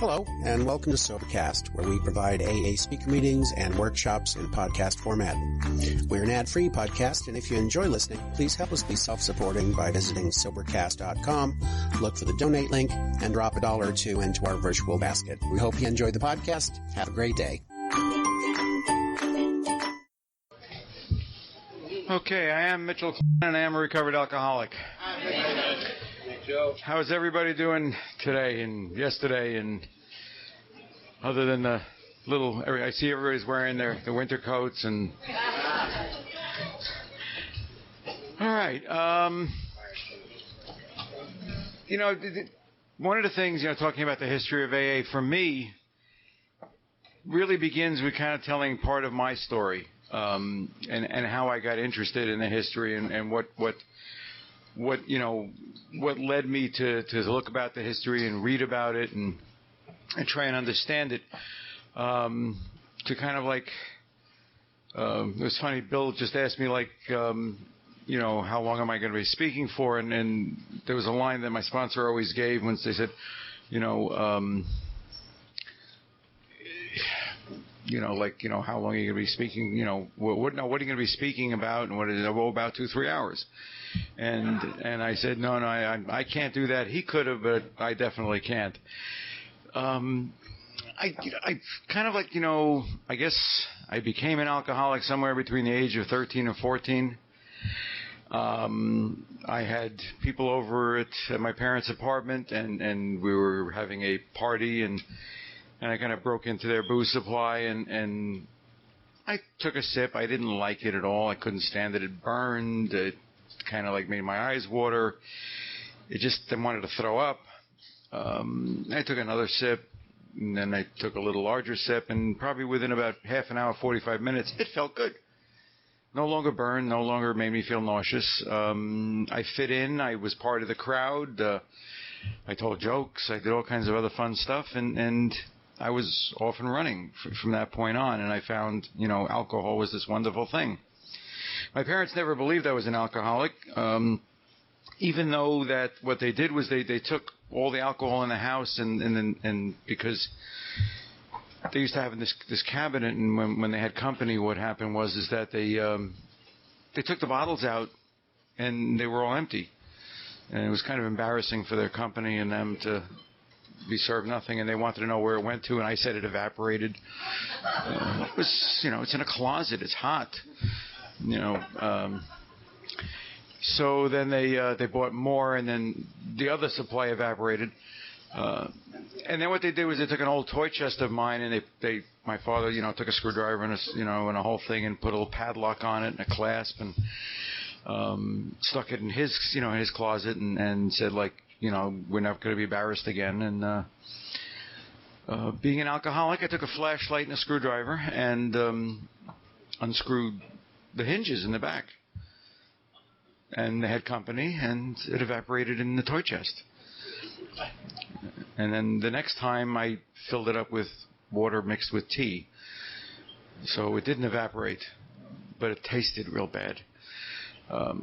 Hello, and welcome to Sobercast, where we provide AA speaker meetings and workshops in podcast format. We're an ad-free podcast, and if you enjoy listening, please help us be self-supporting by visiting Sobercast.com, look for the donate link, and drop $1 or $2 into our virtual basket. We hope you enjoyed the podcast. Have a great day. Okay, I am Mitchell and I am a recovered alcoholic. How is everybody doing today and yesterday, and other than the little, I see everybody's wearing their winter coats and all right. One of the things, talking about the history of AA for me really begins with kind of telling part of my story, and how I got interested in the history and what led me to look about the history and read about it and try and understand it. To kind of like, it was funny, Bill just asked me how long am I going to be speaking for? And there was a line that my sponsor always gave once they said, how long are you going to be speaking? What are you going to be speaking about? And what is it? Well, about 2-3 hours. And I said, no, I can't do that. He could have, but I definitely can't. I kind of I guess I became an alcoholic somewhere between the age of 13 and 14. I had people over at my parents' apartment, and we were having a party, and I kind of broke into their booze supply, and I took a sip. I didn't like it at all. I couldn't stand it. It burned. It kind of made my eyes water. I wanted to throw up. I took another sip, and then I took a little larger sip, and probably within about half an hour, 45 minutes, it felt good. No longer burned, no longer made me feel nauseous. I fit in. I was part of the crowd. I told jokes. I did all kinds of other fun stuff, and I was off and running from that point on, and I found, alcohol was this wonderful thing. My parents never believed I was an alcoholic, even though that what they did was they took all the alcohol in the house, and because they used to have this cabinet, and when they had company, what happened was that they took the bottles out, and they were all empty, and it was kind of embarrassing for their company and them to be served nothing, and they wanted to know where it went to, and I said it evaporated. It was, it's in a closet, it's hot, So then they bought more, and then the other supply evaporated. And then what they did was they took an old toy chest of mine, and my father, took a screwdriver and and a whole thing, and put a little padlock on it and a clasp, and stuck it in his closet, and said we're not going to be embarrassed again. And being an alcoholic, I took a flashlight and a screwdriver and unscrewed the hinges in the back. And they had company, and it evaporated in the toy chest. And then the next time I filled it up with water mixed with tea. So it didn't evaporate, but it tasted real bad. So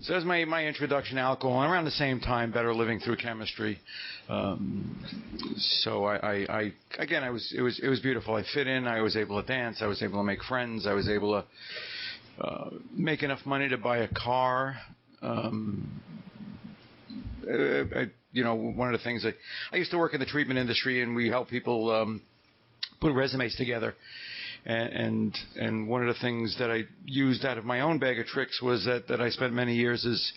that was my introduction to alcohol. And around the same time, Better Living Through Chemistry. So it was beautiful. I fit in. I was able to dance. I was able to make friends. I was able to make enough money to buy a car. One of the things I used to work in the treatment industry, and we help people put resumes together. And one of the things that I used out of my own bag of tricks was that I spent many years as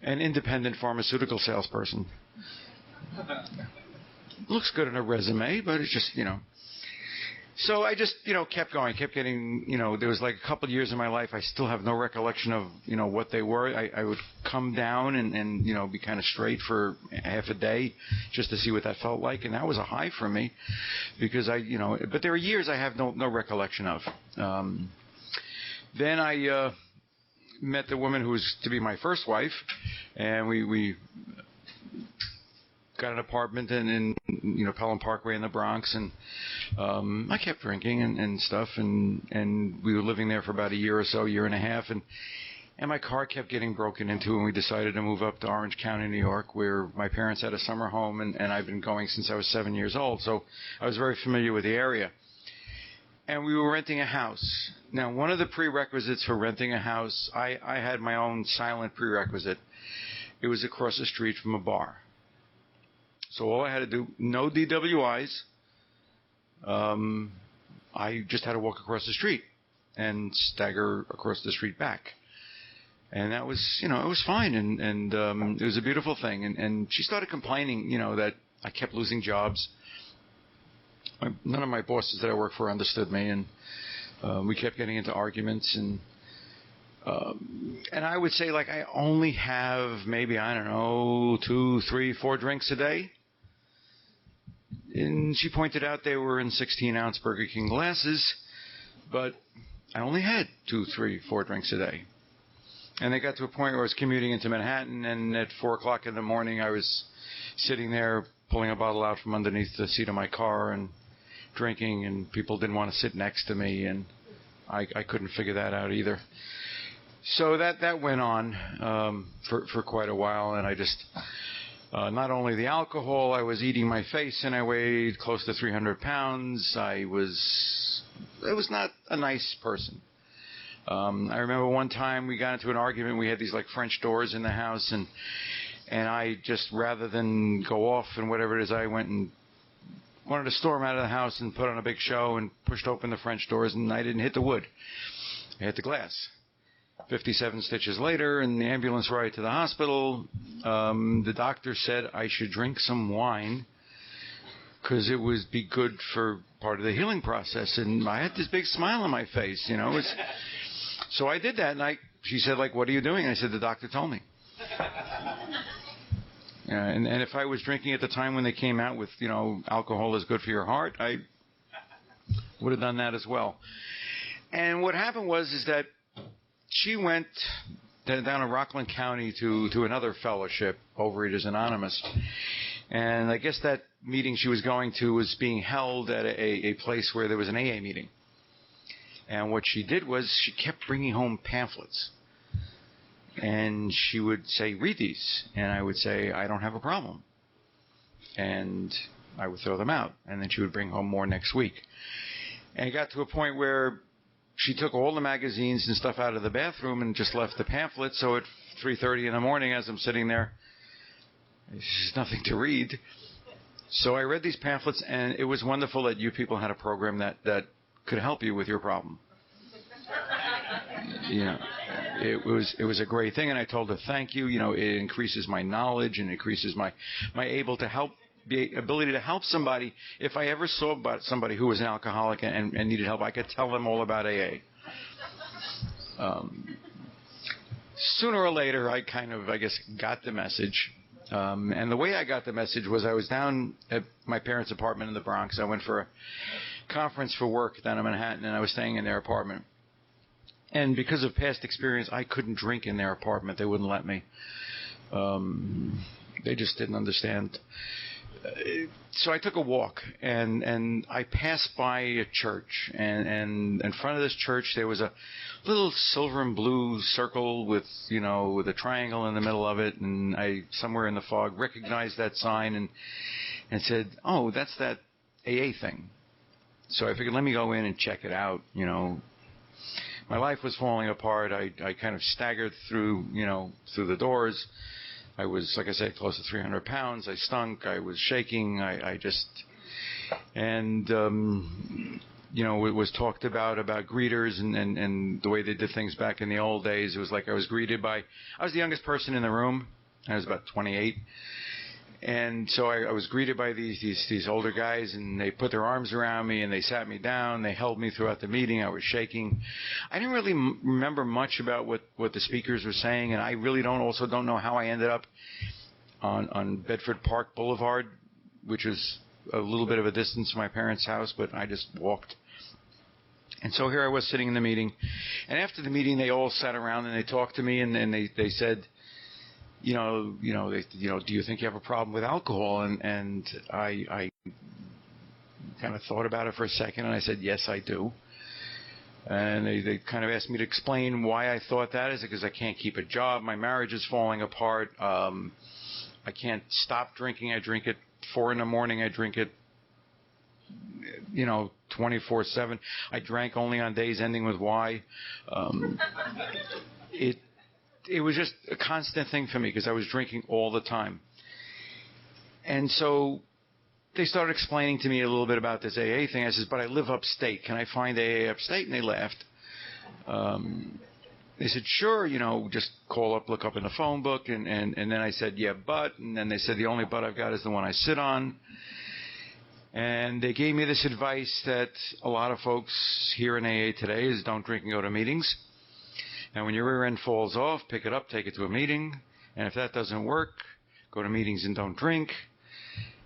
an independent pharmaceutical salesperson. Looks good on a resume, but it's just, So I just, kept going, kept getting, there was a couple of years in my life I still have no recollection of, what they were. I would come down and be kind of straight for half a day just to see what that felt like. And that was a high for me because but there were years I have no recollection of. Then I met the woman who was to be my first wife, and we got an apartment in Pelham Parkway in the Bronx, and I kept drinking and stuff, and we were living there for about a year or so, year and a half, and And my car kept getting broken into, and we decided to move up to Orange County, New York, where my parents had a summer home, and I've been going since I was 7 years old. So I was very familiar with the area. And we were renting a house. Now, one of the prerequisites for renting a house, I had my own silent prerequisite. It was across the street from a bar. So all I had to do, no DWIs. I just had to walk across the street and stagger across the street back. And that was, it was fine, and it was a beautiful thing. And she started complaining, that I kept losing jobs. None of my bosses that I worked for understood me, and we kept getting into arguments. And I would say, I only have maybe, 2, 3, 4 drinks a day. And she pointed out they were in 16-ounce Burger King glasses, but I only had 2, 3, 4 drinks a day. And they got to a point where I was commuting into Manhattan, and at 4 o'clock in the morning, I was sitting there pulling a bottle out from underneath the seat of my car and drinking, and people didn't want to sit next to me, and I couldn't figure that out either. So that went on for quite a while, and I just, not only the alcohol, I was eating my face, and I weighed close to 300 pounds. I was not a nice person. I remember one time we got into an argument. We had these French doors in the house, and I just, rather than go off and whatever it is, I went and wanted to storm out of the house and put on a big show and pushed open the French doors, and I didn't hit the wood. I hit the glass. 57 stitches later, and the ambulance ride to the hospital. The doctor said I should drink some wine because it would be good for part of the healing process. And I had this big smile on my face, So I did that, and she said, what are you doing? And I said, the doctor told me. And if I was drinking at the time when they came out with, alcohol is good for your heart, I would have done that as well. And what happened is that she went down in Rockland County to another fellowship, Overeaters Anonymous. And I guess that meeting she was going to was being held at a place where there was an AA meeting. And what she did was she kept bringing home pamphlets. And she would say, read these. And I would say, I don't have a problem. And I would throw them out. And then she would bring home more next week. And it got to a point where she took all the magazines and stuff out of the bathroom and just left the pamphlets. So at 3:30 in the morning, as I'm sitting there, there's nothing to read. So I read these pamphlets, and it was wonderful that you people had a program that could help you with your problem. It was a great thing, and I told her thank you. It increases my knowledge and increases my ability to help somebody. If I ever saw about somebody who was an alcoholic and needed help, I could tell them all about AA. Sooner or later, I got the message. And the way I got the message was I was down at my parents' apartment in the Bronx. I went for a conference for work down in Manhattan, and I was staying in their apartment. And because of past experience, I couldn't drink in their apartment. They wouldn't let me. They just didn't understand. So I took a walk, and I passed by a church, and in front of this church there was a little silver and blue circle with a triangle in the middle of it, and I, somewhere in the fog, recognized that sign and said, oh, that's that AA thing. So I figured, let me go in and check it out. My life was falling apart. I kind of staggered through the doors. I was, like I said, close to 300 pounds. I stunk. I was shaking. It was talked about greeters and the way they did things back in the old days. It was like I was the youngest person in the room. I was about 28. And so I was greeted by these older guys, and they put their arms around me, and they sat me down. They held me throughout the meeting. I was shaking. I didn't really remember much about what the speakers were saying, and I really don't know how I ended up on Bedford Park Boulevard, which was a little bit of a distance from my parents' house, but I just walked. And so here I was sitting in the meeting, and after the meeting, they all sat around and they talked to me, and they said, do you think you have a problem with alcohol? And I kind of thought about it for a second, and I said, yes, I do. And they kind of asked me to explain why I thought that. Is it because I can't keep a job? My marriage is falling apart. I can't stop drinking. I drink at 4 a.m. I drink it, 24/7. I drank only on days ending with Y. It was just a constant thing for me because I was drinking all the time. And so they started explaining to me a little bit about this AA thing. I said, but I live upstate. Can I find AA upstate? And they laughed. They said, sure, just call up, look up in the phone book. And then I said, yeah, but. And then they said, the only but I've got is the one I sit on. And they gave me this advice that a lot of folks here in AA today is don't drink and go to meetings. And when your rear end falls off, pick it up, take it to a meeting. And if that doesn't work, go to meetings and don't drink.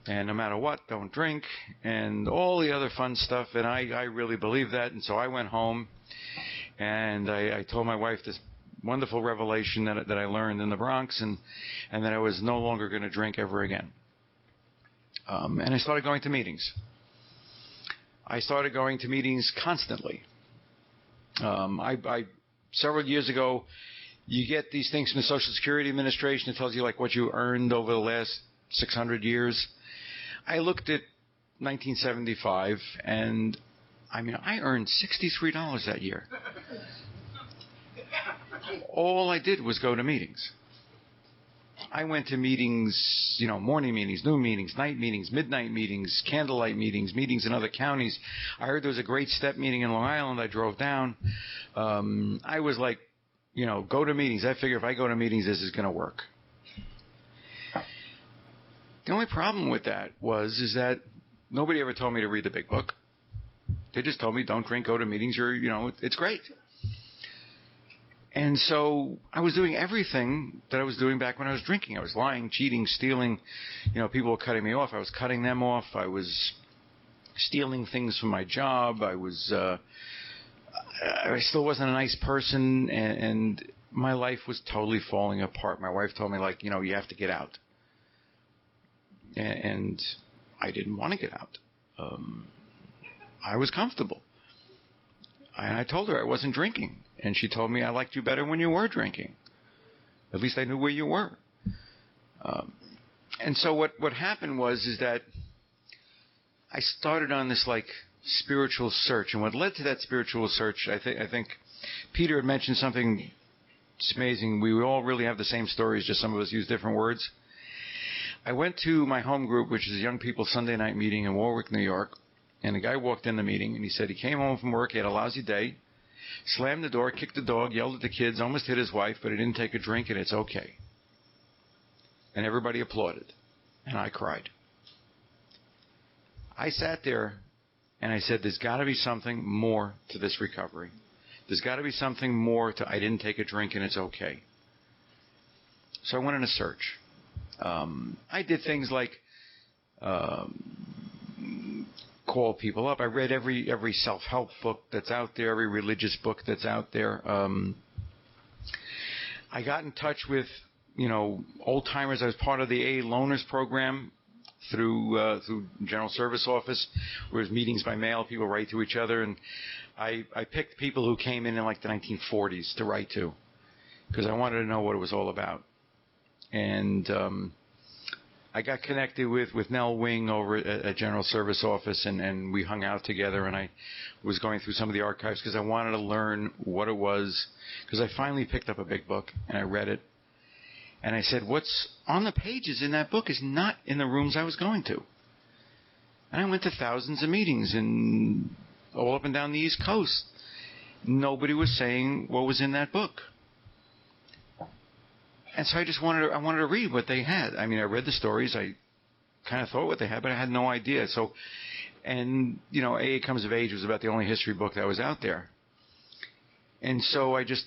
And no matter what, don't drink. And all the other fun stuff. And I really believe that. And so I went home and I told my wife this wonderful revelation that I learned in the Bronx and that I was no longer going to drink ever again. And I started going to meetings. I started going to meetings constantly. Several years ago, you get these things from the Social Security Administration. It tells you like what you earned over the last 600 years. I looked at 1975, and I earned $63 that year. All I did was go to meetings. I went to meetings, morning meetings, noon meetings, night meetings, midnight meetings, candlelight meetings, meetings in other counties. I heard there was a great step meeting in Long Island. I drove down. I was like, go to meetings. I figure if I go to meetings, this is going to work. The only problem with that is that nobody ever told me to read the big book. They just told me, don't drink, go to meetings, it's great. And so I was doing everything that I was doing back when I was drinking. I was lying, cheating, stealing. People were cutting me off. I was cutting them off. I was stealing things from my job. I still wasn't a nice person, and my life was totally falling apart. My wife told me, you have to get out. And I didn't want to get out. I was comfortable. And I told her I wasn't drinking. And she told me I liked you better when you were drinking. At least I knew where you were. And so what happened is that I started on this spiritual search. And what led to that spiritual search, I think Peter had mentioned something. It's amazing. We all really have the same stories, just some of us use different words. I went to my home group, which is a young people Sunday night meeting in Warwick, New York. And the guy walked in the meeting, and he said he came home from work, he had a lousy day, slammed the door, kicked the dog, yelled at the kids, almost hit his wife, but he didn't take a drink, and it's okay. And everybody applauded, and I cried. I sat there, and I said, there's got to be something more to this recovery. There's got to be something more to I didn't take a drink, and it's okay. So I went on a search. I did things like call people up. I read every self-help book that's out there, every religious book that's out there. I got in touch with, old-timers. I was part of the AA Loaners program through General Service Office, where it was meetings by mail. People write to each other. And I picked people who came in the 1940s to write to because I wanted to know what it was all about. And I got connected with Nell Wing over at General Service Office, and we hung out together, and I was going through some of the archives because I wanted to learn what it was, because I finally picked up a big book, and I read it, and I said, what's on the pages in that book is not in the rooms I was going to. And I went to thousands of meetings all up and down the East Coast. Nobody was saying what was in that book. And so I wanted to read what they had. I read the stories. I kind of thought what they had, but I had no idea. So, AA Comes of Age was about the only history book that was out there. And so I just,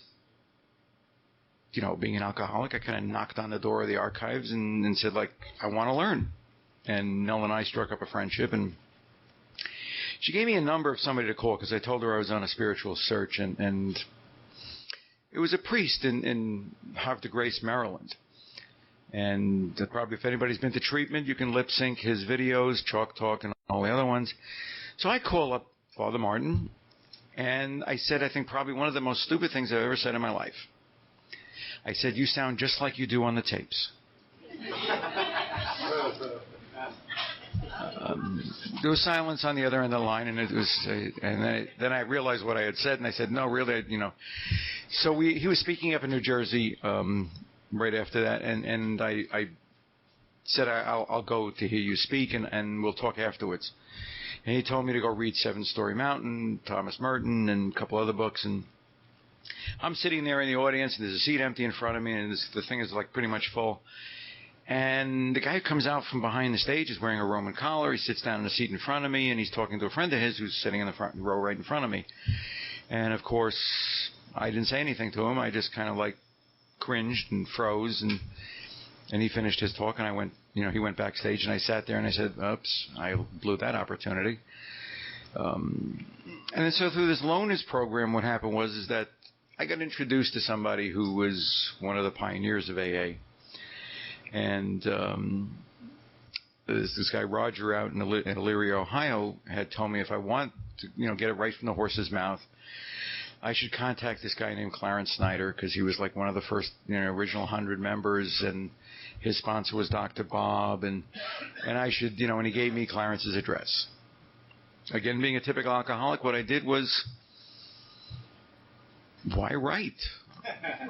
being an alcoholic, I kind of knocked on the door of the archives and said, I want to learn. And Nell and I struck up a friendship, and she gave me a number of somebody to call because I told her I was on a spiritual search, and it was a priest in Havre de Grace, Maryland. And probably if anybody's been to treatment, you can lip sync his videos, Chalk Talk, and all the other ones. So I call up Father Martin, And I said, I think probably one of the most stupid things I've ever said in my life. I said, you sound just like you do on the tapes. There was silence on the other end of the line, and it was, and then I realized what I had said, and I said, no, really, you know. So he was speaking up in New Jersey right after that, and I said, I'll go to hear you speak, and we'll talk afterwards. And he told me to go read Seven Story Mountain, Thomas Merton, and a couple other books, and I'm sitting there in the audience, and there's a seat empty in front of me, and the thing is like pretty much full. And the guy who comes out from behind the stage is wearing a Roman collar. He sits down in the seat in front of me, and he's talking to a friend of his who's sitting in the front row right in front of me. And, of course, I didn't say anything to him. I just kind of, like, cringed and froze, and he finished his talk, and I went, you know, he went backstage, and I sat there, and I said, oops, I blew that opportunity. And then so through this Loners program, what happened was that I got introduced to somebody who was one of the pioneers of AA. And this guy Roger out in Elyria, Ohio, had told me if I want to, you know, get it right from the horse's mouth, I should contact this guy named Clarence Snyder, because he was like one of the first, you know, original 100 members, and his sponsor was Dr. Bob, and I should, you know, and he gave me Clarence's address. Again, being a typical alcoholic, what I did was, why write?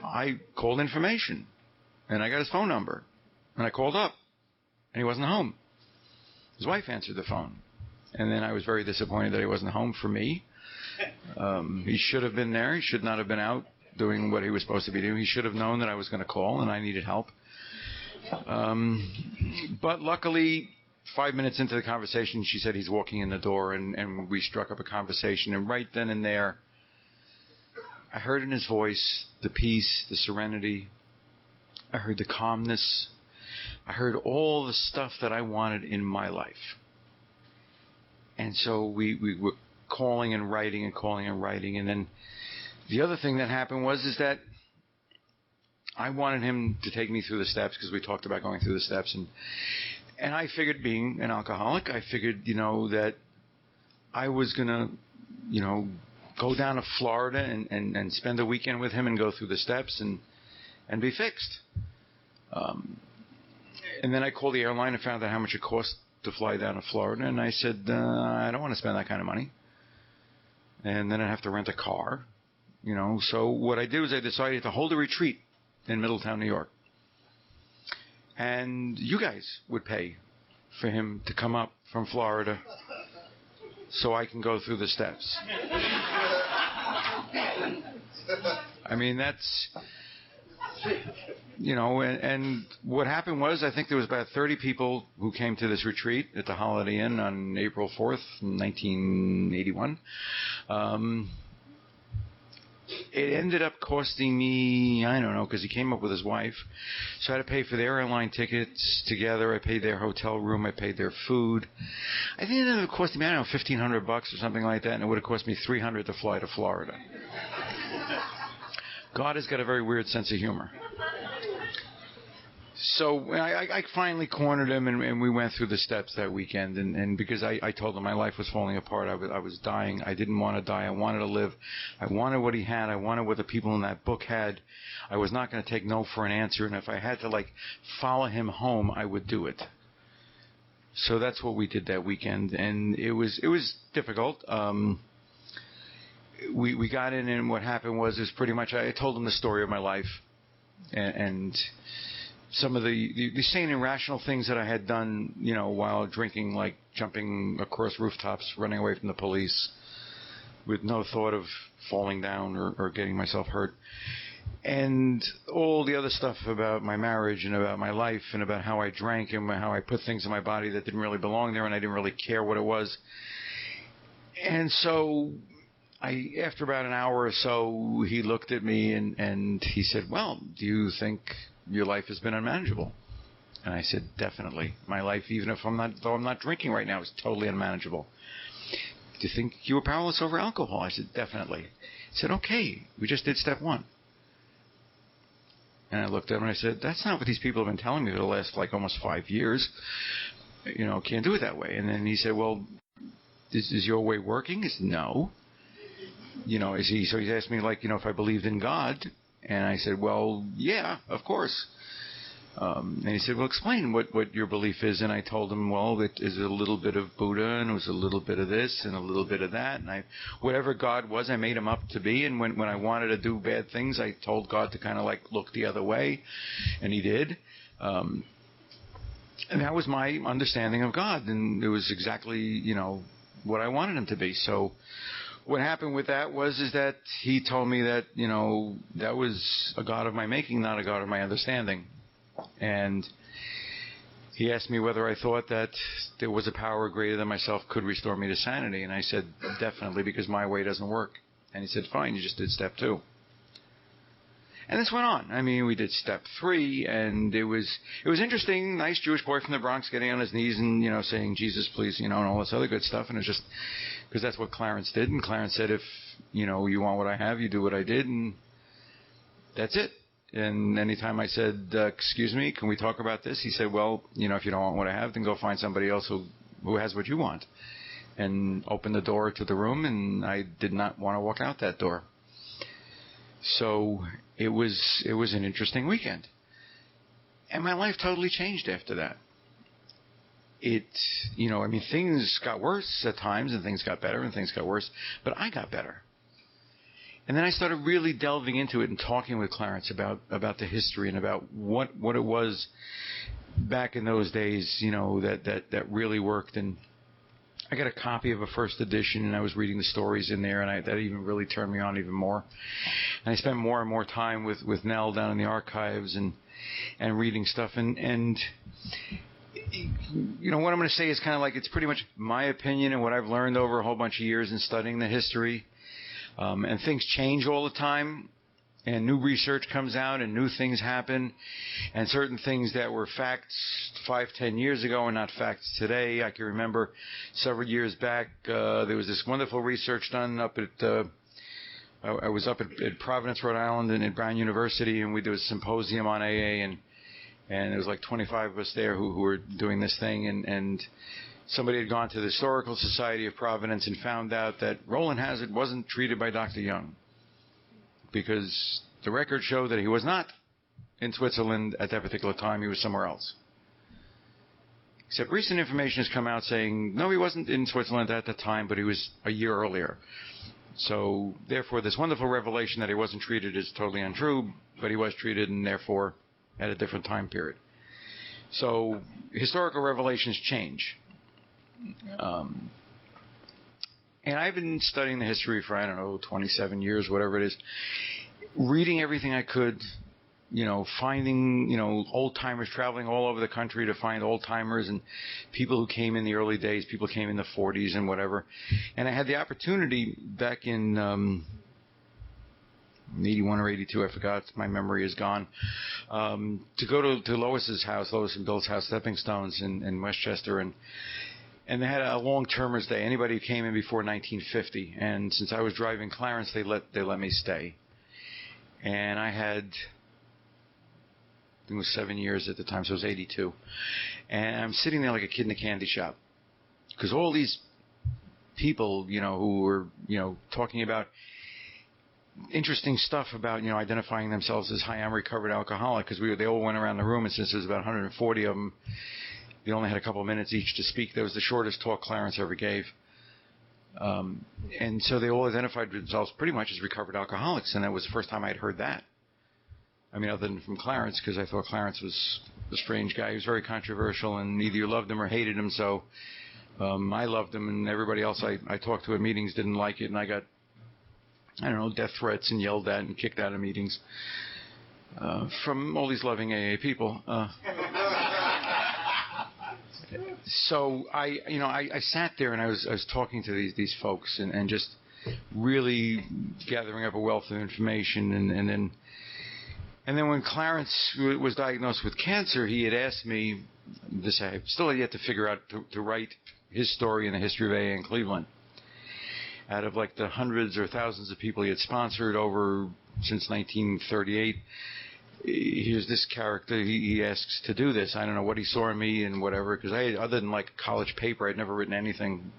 I called information, and I got his phone number. And I called up, and he wasn't home. His wife answered the phone. And then I was very disappointed that he wasn't home for me. He should have been there. He should not have been out doing what he was supposed to be doing. He should have known that I was going to call and I needed help. But luckily, 5 minutes into the conversation, she said he's walking in the door, and we struck up a conversation. And right then and there, I heard in his voice the peace, the serenity. I heard the calmness. I heard all the stuff that I wanted in my life. And so we were calling and writing and calling and writing. And then the other thing that happened was that I wanted him to take me through the steps, because we talked about going through the steps. And I figured, being an alcoholic, I figured, you know, that I was going to, you know, go down to Florida and spend a weekend with him and go through the steps and be fixed. And then I called the airline and found out how much it cost to fly down to Florida. And I said, I don't want to spend that kind of money. And then I'd have to rent a car, you know. So what I did was I decided to hold a retreat in Middletown, New York. And you guys would pay for him to come up from Florida so I can go through the steps. I mean, that's... You know, and what happened was, I think there was about 30 people who came to this retreat at the Holiday Inn on April 4th, 1981. It ended up costing me, I don't know, because he came up with his wife. So I had to pay for their airline tickets together. I paid their hotel room. I paid their food. I think it ended up costing me, I don't know, $1,500 or something like that, and it would have cost me $300 to fly to Florida. God has got a very weird sense of humor. So I finally cornered him, and we went through the steps that weekend. And because I told him my life was falling apart, I was dying. I didn't want to die. I wanted to live. I wanted what he had. I wanted what the people in that book had. I was not going to take no for an answer. And if I had to, like, follow him home, I would do it. So that's what we did that weekend. And it was difficult. We got in, and what happened was pretty much I told him the story of my life, and some of the sane and rational things that I had done, you know, while drinking, like jumping across rooftops, running away from the police, with no thought of falling down or getting myself hurt, and all the other stuff about my marriage and about my life and about how I drank and how I put things in my body that didn't really belong there, and I didn't really care what it was. And so after about an hour or so, he looked at me and he said, well, do you think your life has been unmanageable? And I said, definitely. My life, even if though I'm not drinking right now, is totally unmanageable. Do you think you were powerless over alcohol? I said, definitely. He said, okay, we just did step one. And I looked at him and I said, that's not what these people have been telling me for the last, like, almost 5 years. You know, can't do it that way. And then he said, well, is your way working? I said, no. So he's asked me, like, if I believed in God. And I said, well, yeah, of course. And he said, well, explain what your belief is. And I told him, well, it is a little bit of Buddha, and it was a little bit of this and a little bit of that. And whatever God was, I made him up to be. And when I wanted to do bad things, I told God to kind of like look the other way. And he did. And that was my understanding of God. And it was exactly, what I wanted him to be. So what happened with that is that he told me that, that was a God of my making, not a God of my understanding. And he asked me whether I thought that there was a power greater than myself could restore me to sanity. And I said, definitely, because my way doesn't work. And he said, fine, you just did step 2. And this went on. I mean, we did step 3, and it was interesting. Nice Jewish boy from the Bronx getting on his knees and, saying, Jesus, please, and all this other good stuff. And it was just because that's what Clarence did. And Clarence said, if, you want what I have, you do what I did. And that's it. And anytime I said, excuse me, can we talk about this? He said, well, if you don't want what I have, then go find somebody else who has what you want. And opened the door to the room, and I did not want to walk out that door. So it was an interesting weekend. And my life totally changed after that. Things got worse at times, and things got better, and things got worse, but I got better. And then I started really delving into it and talking with Clarence about the history and about what it was back in those days, that really worked. And I got a copy of a first edition, and I was reading the stories in there, and that even really turned me on even more. And I spent more and more time with Nell down in the archives and reading stuff. And what I'm going to say is kind of like, it's pretty much my opinion and what I've learned over a whole bunch of years in studying the history. And things change all the time, and new research comes out, and new things happen, and certain things that were facts 5-10 years ago are not facts today. I can remember several years back, there was this wonderful research done up at I was up at Providence, Rhode Island, and at Brown University, and we did a symposium on AA, and there was like 25 of us there who were doing this thing, and somebody had gone to the Historical Society of Providence and found out that Roland Hazard wasn't treated by Dr. Young because the records show that he was not in Switzerland at that particular time. He was somewhere else. Except recent information has come out saying, no, he wasn't in Switzerland at that time, but he was a year earlier. So, therefore, this wonderful revelation that he wasn't treated is totally untrue, but he was treated, and therefore at a different time period. So, historical revelations change. And I've been studying the history for, 27 years, whatever it is, reading everything I could, finding, old-timers, traveling all over the country to find old-timers and people who came in the early days, people came in the 40s and whatever. And I had the opportunity back in 81 or 82, I forgot, my memory is gone, to go to Lois and Bill's house, Stepping Stones in Westchester, and they had a long-termers day. Anybody who came in before 1950, and since I was driving Clarence, they let me stay. And I had, I think it was 7 years at the time, so it was 82. And I'm sitting there like a kid in a candy shop, because all these people, who were, talking about interesting stuff about, identifying themselves as, hi, I'm a recovered alcoholic, because they all went around the room, and since there was about 140 of them, they only had a couple of minutes each to speak. That was the shortest talk Clarence ever gave. And so they all identified themselves pretty much as recovered alcoholics, and that was the first time I'd heard that. I mean, other than from Clarence, because I thought Clarence was a strange guy. He was very controversial, and either you loved him or hated him. So I loved him, and everybody else I talked to at meetings didn't like it, and I got, death threats and yelled at and kicked out of meetings from all these loving AA people. So I sat there and I was talking to these folks and just really gathering up a wealth of information, and then when Clarence was diagnosed with cancer, he had asked me this. I still had yet to figure out to write his story in the history of AA in Cleveland. Out of like the hundreds or thousands of people he had sponsored over since 1938. Here's this character, he asks to do this. I don't know what he saw in me and whatever, because other than like college paper, I'd never written anything,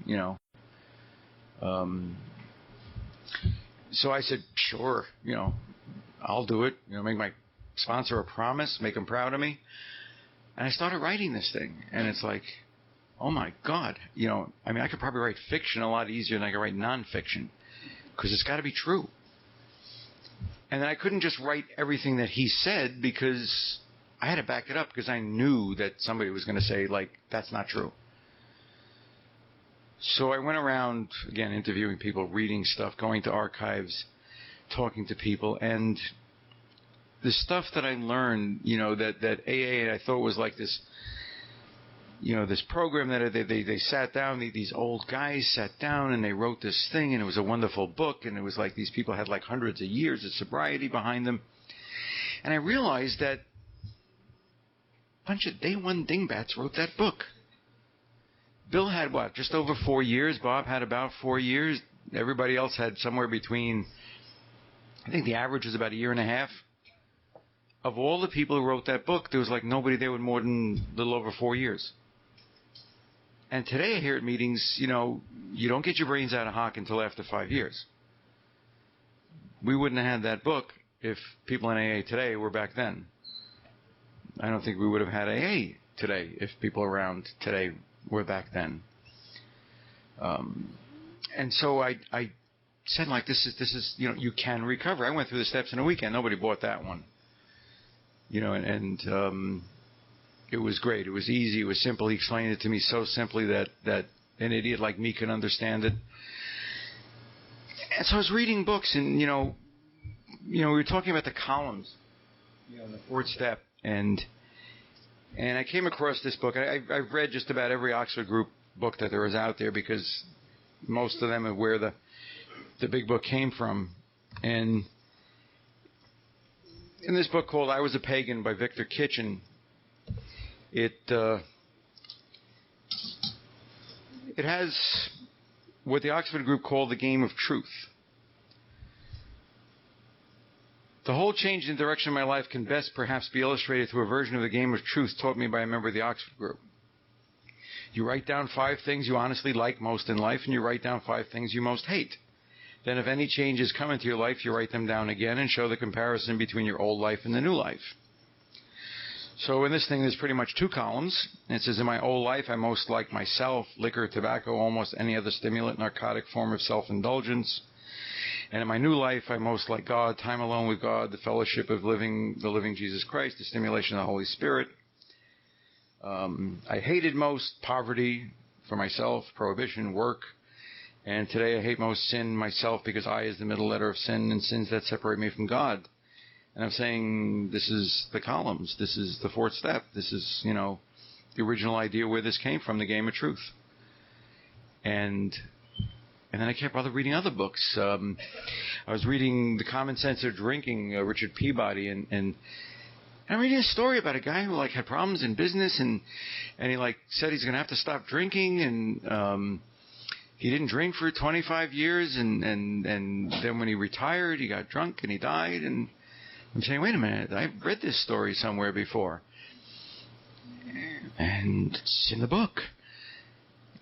So I said, sure, I'll do it. Make my sponsor a promise, make him proud of me. And I started writing this thing. And it's like, oh, my God. I could probably write fiction a lot easier than I could write nonfiction because it's got to be true. And then I couldn't just write everything that he said because I had to back it up because I knew that somebody was going to say, like, that's not true. So I went around, again, interviewing people, reading stuff, going to archives, talking to people. And the stuff that I learned, that AA, I thought was like this, this program that they sat down, these old guys sat down and they wrote this thing, and it was a wonderful book, and it was like these people had like hundreds of years of sobriety behind them. And I realized that a bunch of day one dingbats wrote that book. Bill had what, just over 4 years. Bob had about 4 years. Everybody else had somewhere between, I think the average was about a year and a half. Of all the people who wrote that book, there was like nobody there with more than a little over 4 years. And today I hear at meetings, you don't get your brains out of hock until after 5 years. We wouldn't have had that book if people in AA today were back then. I don't think we would have had AA today if people around today were back then. And so I said, like, this is you can recover. I went through the steps in a weekend. Nobody bought that one. And it was great. It was easy. It was simple. He explained it to me so simply that an idiot like me can understand it. And so I was reading books, and we were talking about the columns, in the fourth step, and I came across this book. I've read just about every Oxford Group book that there is out there because most of them are where the big book came from. And in this book called I Was a Pagan by Victor Kitchen, it has what the Oxford Group called the game of truth. The whole change in direction of my life can best perhaps be illustrated through a version of the game of truth taught me by a member of the Oxford Group. You write down 5 things you honestly like most in life, and you write down 5 things you most hate. Then if any changes come into your life, you write them down again and show the comparison between your old life and the new life. So in this thing, there's pretty much 2 columns. It says, in my old life, I most like myself, liquor, tobacco, almost any other stimulant, narcotic form of self-indulgence. And in my new life, I most like God, time alone with God, the fellowship of the living Jesus Christ, the stimulation of the Holy Spirit. I hated most poverty for myself, prohibition, work. And today I hate most sin myself because I is the middle letter of sin and sins that separate me from God. And I'm saying this is the columns. This is the fourth step. This is, the original idea where this came from, the game of truth. And then I kept reading other books. I was reading The Common Sense of Drinking, Richard Peabody, and I'm reading a story about a guy who had problems in business, and he said he's going to have to stop drinking, and he didn't drink for 25 years, and then when he retired, he got drunk and he died. And I'm saying, wait a minute, I've read this story somewhere before, and it's in the book.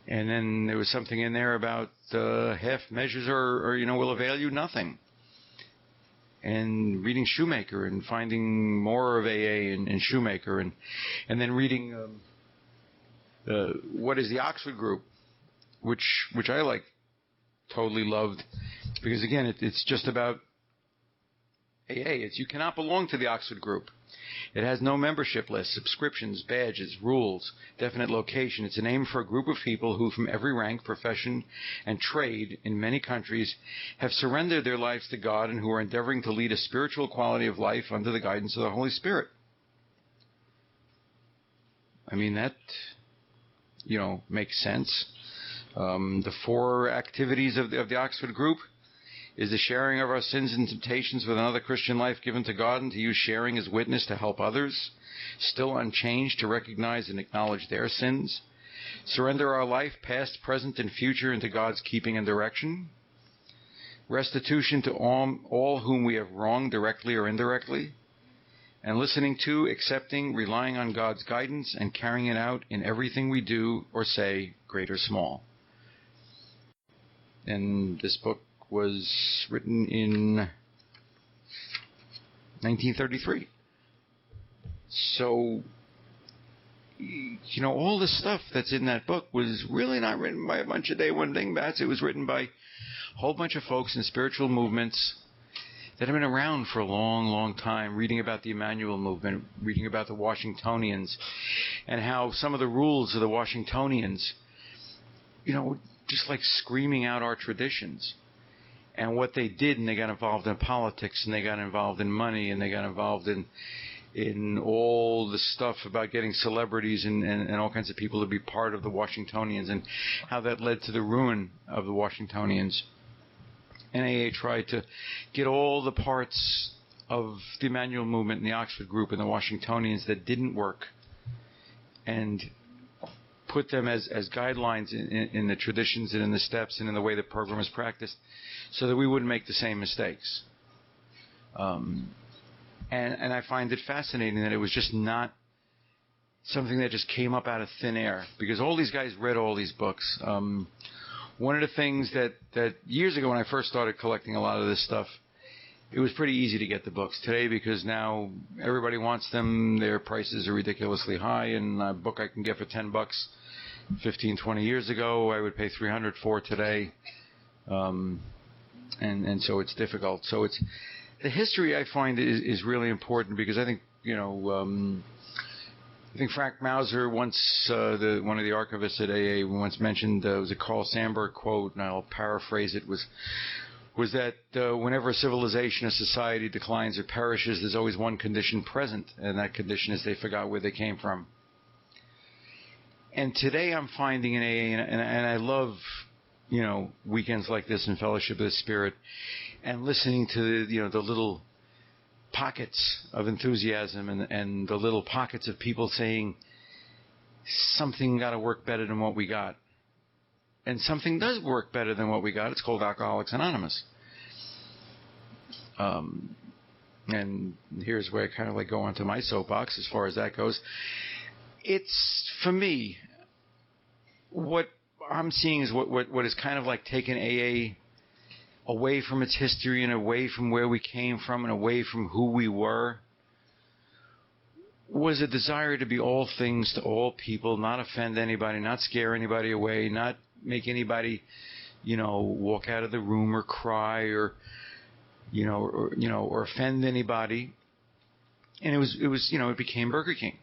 And then there was something in there about half measures will avail you nothing. And reading Shoemaker and finding more of AA in Shoemaker, and then reading what is the Oxford Group, which I totally loved, because again it's just about AA. You cannot belong to the Oxford Group. It has no membership list, subscriptions, badges, rules, definite location. It's a name for a group of people who, from every rank, profession, and trade in many countries, have surrendered their lives to God and who are endeavoring to lead a spiritual quality of life under the guidance of the Holy Spirit. I mean, that, makes sense. The 4 activities of the Oxford Group is the sharing of our sins and temptations with another Christian life given to God, and to use sharing as witness to help others, still unchanged, to recognize and acknowledge their sins. Surrender our life, past, present, and future, into God's keeping and direction. Restitution to all whom we have wronged, directly or indirectly. And listening to, accepting, relying on God's guidance, and carrying it out in everything we do or say, great or small. And this book was written in 1933. So, all the stuff that's in that book was really not written by a bunch of day one dingbats. It was written by a whole bunch of folks in spiritual movements that have been around for a long, long time, reading about the Emmanuel movement, reading about the Washingtonians, and how some of the rules of the Washingtonians, just like screaming out our traditions. And what they did, and they got involved in politics, and they got involved in money, and they got involved in all the stuff about getting celebrities and all kinds of people to be part of the Washingtonians, and how that led to the ruin of the Washingtonians. And AA tried to get all the parts of the Emmanuel movement and the Oxford group and the Washingtonians that didn't work and put them as guidelines in the traditions and in the steps and in the way the program is practiced so that we wouldn't make the same mistakes. And I find it fascinating that it was just not something that just came up out of thin air, because all these guys read all these books. One of the things that years ago when I first started collecting a lot of this stuff, it was pretty easy to get the books. Today, because now everybody wants them, their prices are ridiculously high, and a book I can get for $10 15, 20 years ago, I would pay $300 for today. And so it's difficult. So it's the history I find is really important, because I think, I think Frank Mauser once, one of the archivists at AA once mentioned, it was a Carl Sandburg quote, and I'll paraphrase it, was that whenever a civilization, a society declines or perishes, there's always one condition present, and that condition is they forgot where they came from. And today I'm finding in AA, and I love, weekends like this and Fellowship of the Spirit, and listening to, the little pockets of enthusiasm and the little pockets of people saying something got to work better than what we got. And something does work better than what we got. It's called Alcoholics Anonymous. And here's where I kind of go onto my soapbox as far as that goes. It's, for me, what I'm seeing is what is kind of like taking AA away from its history and away from where we came from and away from who we were, was a desire to be all things to all people, not offend anybody, not scare anybody away, not make anybody, walk out of the room or cry or offend anybody. And it became Burger King.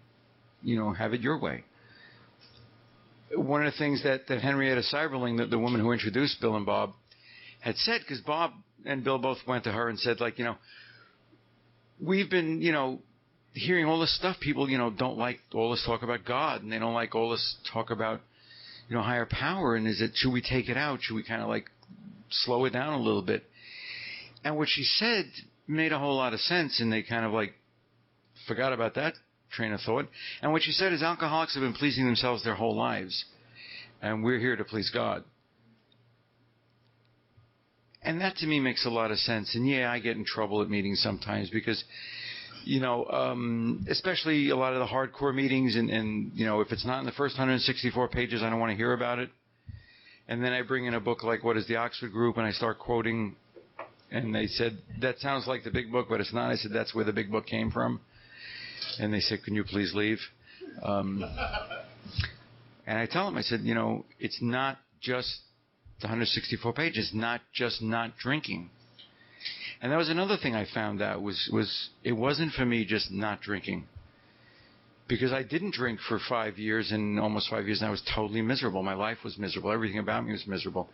Have it your way. One of the things that Henrietta Seiberling, the woman who introduced Bill and Bob, had said, because Bob and Bill both went to her and said, we've been, hearing all this stuff. People, don't like all this talk about God, and they don't like all this talk about, higher power. And should we take it out? Should we kind of slow it down a little bit? And what she said made a whole lot of sense, and they kind of forgot about that train of thought. And what she said is, alcoholics have been pleasing themselves their whole lives, and we're here to please God. And that to me makes a lot of sense. And yeah, I get in trouble at meetings sometimes because, especially a lot of the hardcore meetings, and if it's not in the first 164 pages, I don't want to hear about it. And then I bring in a book like What is the Oxford Group, and I start quoting, and they said, that sounds like the big book, but it's not. I said, that's where the big book came from. And they said, can you please leave? And I tell them, I said, it's not just the 164 pages, not just not drinking. And that was another thing I found out was it wasn't for me just not drinking. Because I didn't drink for 5 years, and almost 5 years, and I was totally miserable. My life was miserable. Everything about me was miserable.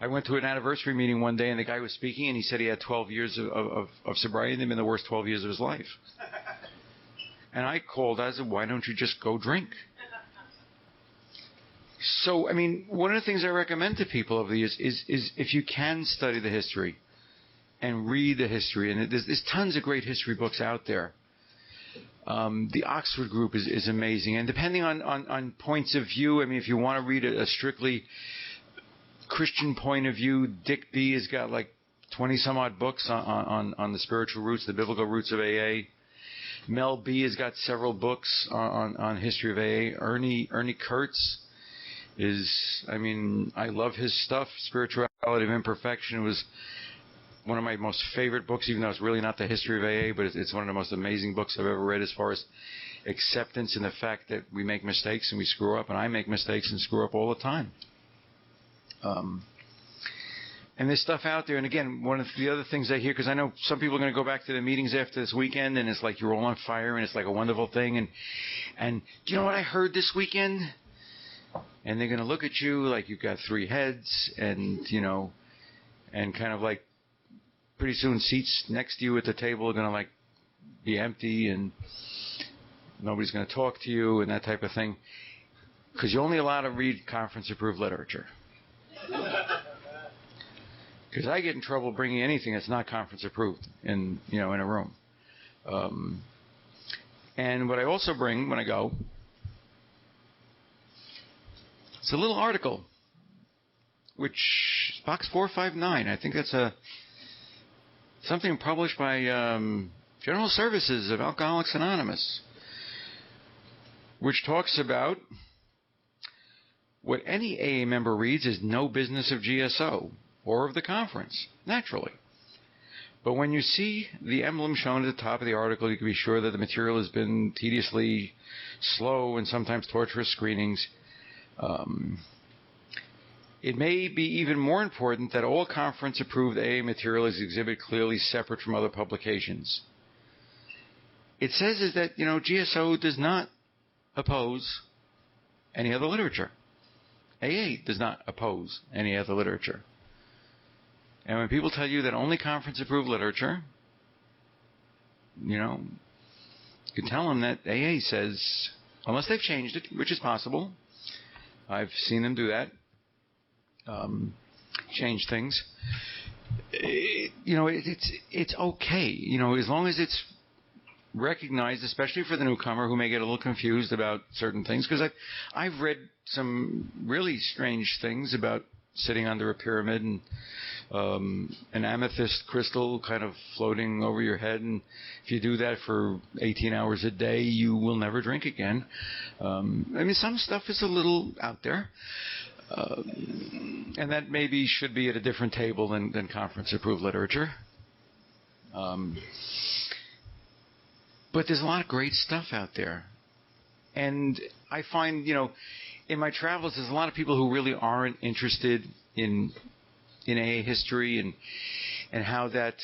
I went to an anniversary meeting one day, and the guy was speaking, and he said he had 12 years of sobriety, and they'd been the worst 12 years of his life. And I called, I said, why don't you just go drink? So, one of the things I recommend to people over the years is if you can study the history and read the history, and there's tons of great history books out there. The Oxford Group is amazing, and depending on points of view, if you want to read a strictly Christian point of view, Dick B has got 20 some odd books on the spiritual roots, the biblical roots of AA. Mel B has got several books on history of AA. Ernie Kurtz is, I love his stuff, Spirituality Relative Imperfection was one of my most favorite books, even though it's really not the history of AA, but it's one of the most amazing books I've ever read as far as acceptance and the fact that we make mistakes and we screw up, and I make mistakes and screw up all the time. And there's stuff out there, and again, one of the other things I hear, because I know some people are going to go back to the meetings after this weekend, and it's like you're all on fire, and it's like a wonderful thing, and do you know what I heard this weekend? And they're going to look at you like you've got three heads, and, you know, and kind of like pretty soon seats next to you at the table are going to like be empty, and nobody's going to talk to you and that type of thing, because you're only allowed to read conference-approved literature. Because I get in trouble bringing anything that's not conference approved in a room. And what I also bring when I go, it's a little article, which box 459. I think that's something published by General Services of Alcoholics Anonymous, which talks about what any AA member reads is no business of GSO or of the conference, naturally. But when you see the emblem shown at the top of the article, you can be sure that the material has been tediously slow and sometimes torturous screenings. It may be even more important that all conference-approved AA material is exhibited clearly separate from other publications. It says is that, GSO does not oppose any other literature. AA does not oppose any other literature. And when people tell you that only conference-approved literature, you can tell them that AA says, unless they've changed it, which is possible. I've seen them do that. Change things. It's okay. As long as it's recognized, especially for the newcomer who may get a little confused about certain things, because I've read some really strange things about sitting under a pyramid and an amethyst crystal kind of floating over your head, and if you do that for 18 hours a day, you will never drink again. Some stuff is a little out there, and that maybe should be at a different table than conference-approved literature. But there's a lot of great stuff out there, and I find, in my travels, there's a lot of people who really aren't interested in AA history and how that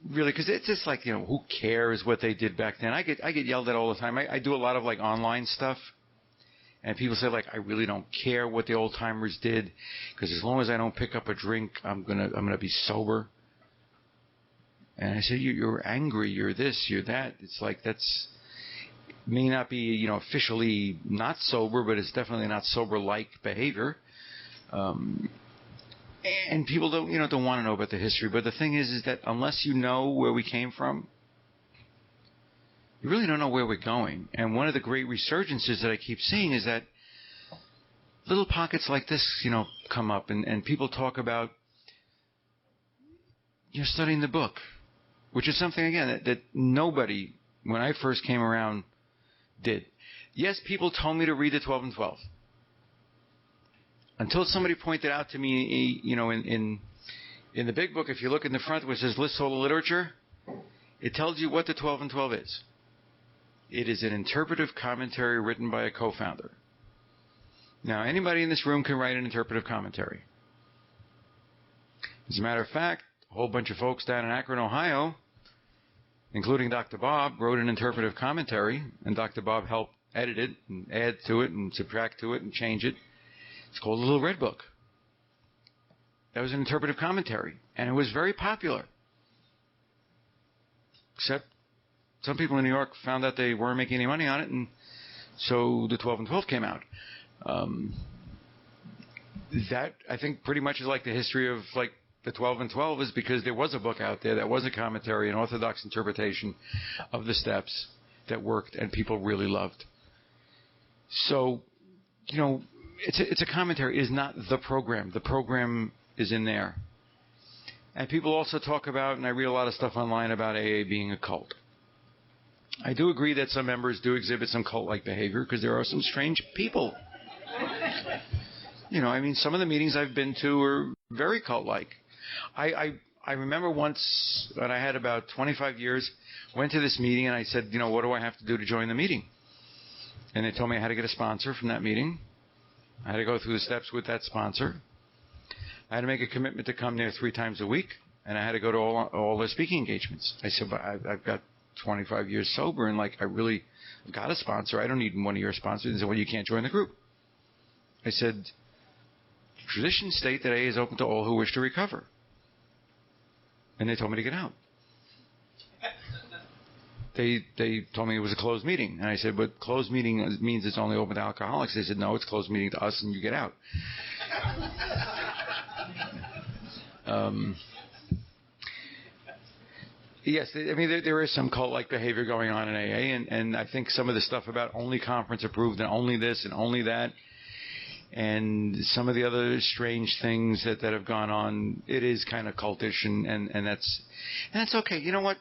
really, because it's just like, who cares what they did back then? I get yelled at all the time. I do a lot of like online stuff, and people say like, I really don't care what the old timers did, because as long as I don't pick up a drink, I'm gonna be sober. And I say, you're angry, you're this, you're that. It's like that's may not be, officially not sober, but it's definitely not sober-like behavior. And people don't want to know about the history. But the thing is that unless you know where we came from, you really don't know where we're going. And one of the great resurgences that I keep seeing is that little pockets like this, come up, and people talk about studying the book, which is something, again, that nobody, when I first came around, did. Yes, people told me to read the 12 and 12. Until somebody pointed out to me, in the big book, if you look in the front where it says List All the Literature, it tells you what the 12 and 12 is. It is an interpretive commentary written by a co-founder. Now, anybody in this room can write an interpretive commentary. As a matter of fact, a whole bunch of folks down in Akron, Ohio, including Dr. Bob, wrote an interpretive commentary, and Dr. Bob helped edit it and add to it and subtract to it and change it. It's called The Little Red Book. That was an interpretive commentary, and it was very popular. Except some people in New York found out they weren't making any money on it, and so the 12 and 12 came out. That, I think, pretty much is like the history of, like, the 12 and 12 is because there was a book out there that was a commentary, an orthodox interpretation of the steps that worked and people really loved. So, it's a commentary. It is not the program. The program is in there. And people also talk about, and I read a lot of stuff online about AA being a cult. I do agree that some members do exhibit some cult-like behavior because there are some strange people. I mean, some of the meetings I've been to are very cult-like. I remember once when I had about 25 years, went to this meeting and I said, what do I have to do to join the meeting? And they told me I had to get a sponsor from that meeting. I had to go through the steps with that sponsor. I had to make a commitment to come there 3 times a week, and I had to go to all the speaking engagements. I said, but I've got 25 years sober, and I really got a sponsor. I don't need one of your sponsors. They said, well, you can't join the group. I said, traditions state that AA is open to all who wish to recover. And they told me to get out. They told me it was a closed meeting. And I said, but closed meeting means it's only open to alcoholics. They said, no, it's closed meeting to us, and you get out. Yes, I mean, there is some cult-like behavior going on in AA, and I think some of the stuff about only conference approved and only this and only that, and some of the other strange things that have gone on, it is kind of cultish, and that's okay. You know what?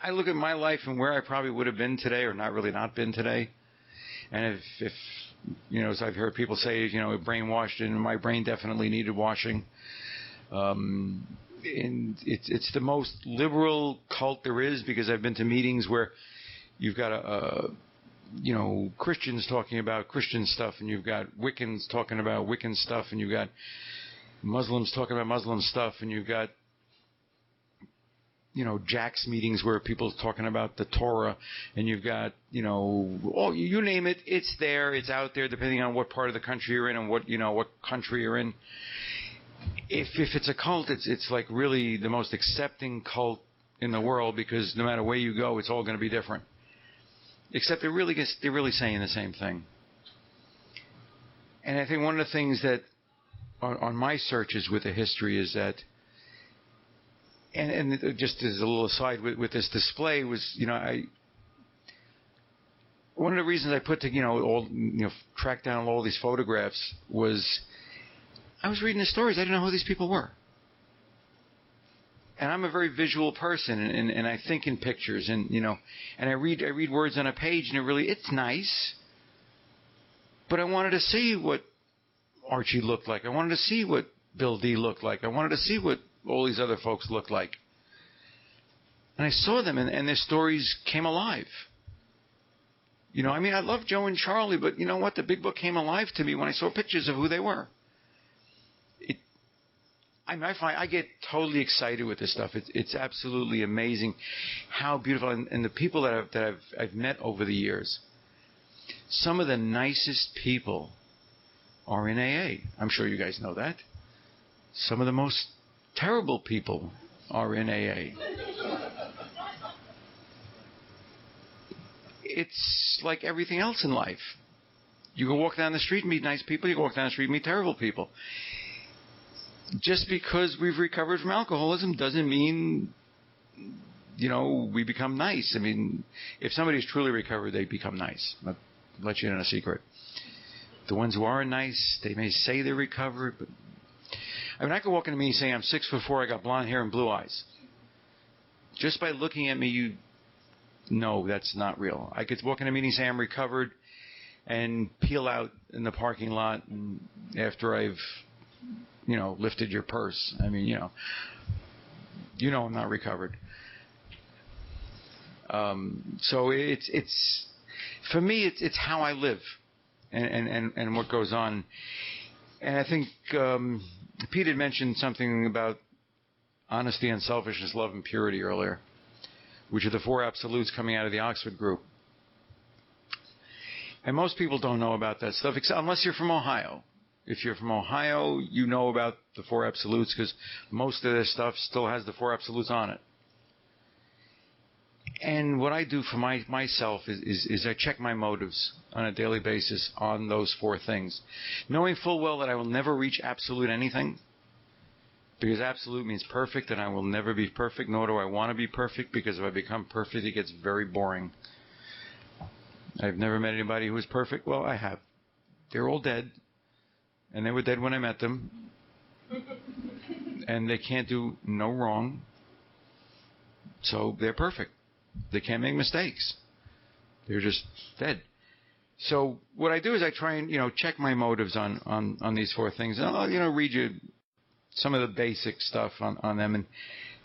I look at my life and where I probably would have been today, or not been today, and if as I've heard people say, brainwashed, and my brain definitely needed washing. And it's the most liberal cult there is, because I've been to meetings where you've got Christians talking about Christian stuff, and you've got Wiccans talking about Wiccan stuff, and you've got Muslims talking about Muslim stuff, and you've got Jack's meetings where people are talking about the Torah, and you've got you name it, it's there, it's out there, depending on what part of the country you're in and what country you're in. If it's a cult, it's like really the most accepting cult in the world, because no matter where you go, it's all going to be different. Except they're really saying the same thing. And I think one of the things that on my searches with the history is that, and just as a little aside with this display was, one of the reasons I put to track down all these photographs was, I was reading the stories. I didn't know who these people were. And I'm a very visual person, and I think in pictures, and I read words on a page, and it's nice. But I wanted to see what Archie looked like. I wanted to see what Bill D looked like. I wanted to see what all these other folks looked like. And I saw them, and their stories came alive. I love Joe and Charlie, but you know what? The big book came alive to me when I saw pictures of who they were. I get totally excited with this stuff. It's absolutely amazing how beautiful, and the people that I've met over the years. Some of the nicest people are in AA. I'm sure you guys know that. Some of the most terrible people are in AA. It's like everything else in life. You can walk down the street and meet nice people. You can walk down the street and meet terrible people. Just because we've recovered from alcoholism doesn't mean, we become nice. I mean, if somebody's truly recovered, they become nice. I'll let you in on a secret. The ones who aren't nice, they may say they're recovered, but I could walk into a meeting saying I'm 6'4", I got blonde hair and blue eyes. Just by looking at me, no, that's not real. I could walk in a meeting saying I'm recovered and peel out in the parking lot after I've lifted your purse. I mean, I'm not recovered. So it's for me, it's how I live, and what goes on. And I think Pete had mentioned something about honesty, unselfishness, love, and purity earlier, which are the 4 absolutes coming out of the Oxford group. And most people don't know about that stuff, unless you're from Ohio. If you're from Ohio, you know about the 4 absolutes, because most of this stuff still has the 4 absolutes on it. And what I do for myself is I check my motives on a daily basis on those 4 things, knowing full well that I will never reach absolute anything, because absolute means perfect, and I will never be perfect, nor do I want to be perfect, because if I become perfect, it gets very boring. I've never met anybody who is perfect. Well, I have. They're all dead. And they were dead when I met them. And they can't do no wrong. So they're perfect. They can't make mistakes. They're just dead. So what I do is I try and, check my motives on these four things. And I'll, read you some of the basic stuff on them and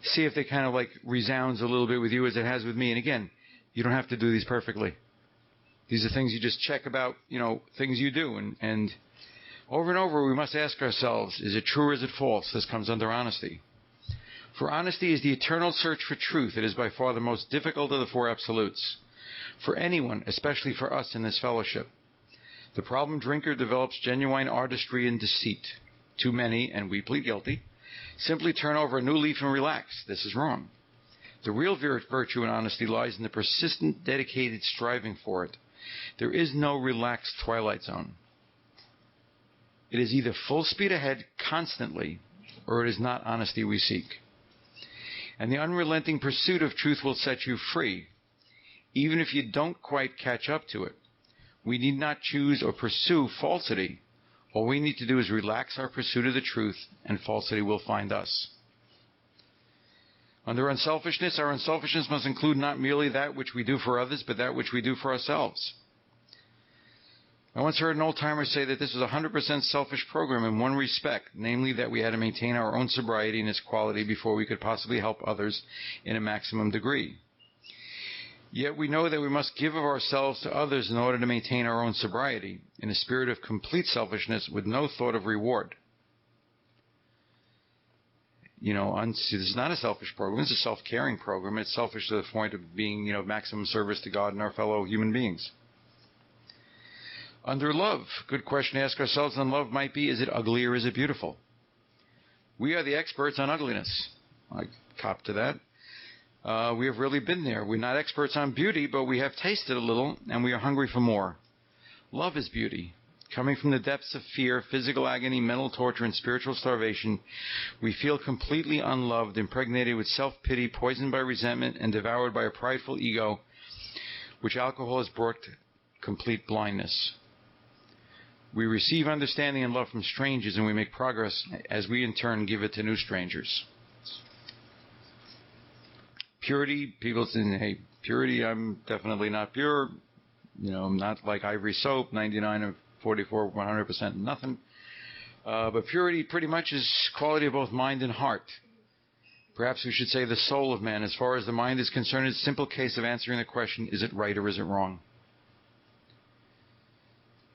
see if they kind of like resounds a little bit with you as it has with me. And again, you don't have to do these perfectly. These are things you just check about, things you do. And over and over we must ask ourselves, is it true or is it false? This comes under honesty. For honesty is the eternal search for truth. It is by far the most difficult of the four absolutes. For anyone, especially for us in this fellowship, the problem drinker develops genuine artistry and deceit. Too many, and we plead guilty, simply turn over a new leaf and relax. This is wrong. The real virtue in honesty lies in the persistent, dedicated striving for it. There is no relaxed twilight zone. It is either full speed ahead constantly, or it is not honesty we seek. And the unrelenting pursuit of truth will set you free, even if you don't quite catch up to it. We need not choose or pursue falsity. All we need to do is relax our pursuit of the truth, and falsity will find us. Under unselfishness, our unselfishness must include not merely that which we do for others, but that which we do for ourselves. I once heard an old-timer say that this was a 100% selfish program in one respect, namely that we had to maintain our own sobriety and its quality before we could possibly help others in a maximum degree. Yet we know that we must give of ourselves to others in order to maintain our own sobriety, in a spirit of complete selfishness with no thought of reward. This is not a selfish program. It's a self-caring program. It's selfish to the point of being, maximum service to God and our fellow human beings. Under love, good question to ask ourselves on love might be, is it ugly or is it beautiful? We are the experts on ugliness. I cop to that. We have really been there. We're not experts on beauty, but we have tasted a little, and we are hungry for more. Love is beauty. Coming from the depths of fear, physical agony, mental torture, and spiritual starvation, we feel completely unloved, impregnated with self-pity, poisoned by resentment, and devoured by a prideful ego, which alcohol has brought complete blindness. We receive understanding and love from strangers, and we make progress as we in turn give it to new strangers. Purity, people say, hey, purity, I'm definitely not pure. I'm not like ivory soap, 99 or 44, 100% nothing. But purity pretty much is quality of both mind and heart. Perhaps we should say the soul of man. As far as the mind is concerned, it's a simple case of answering the question, is it right or is it wrong?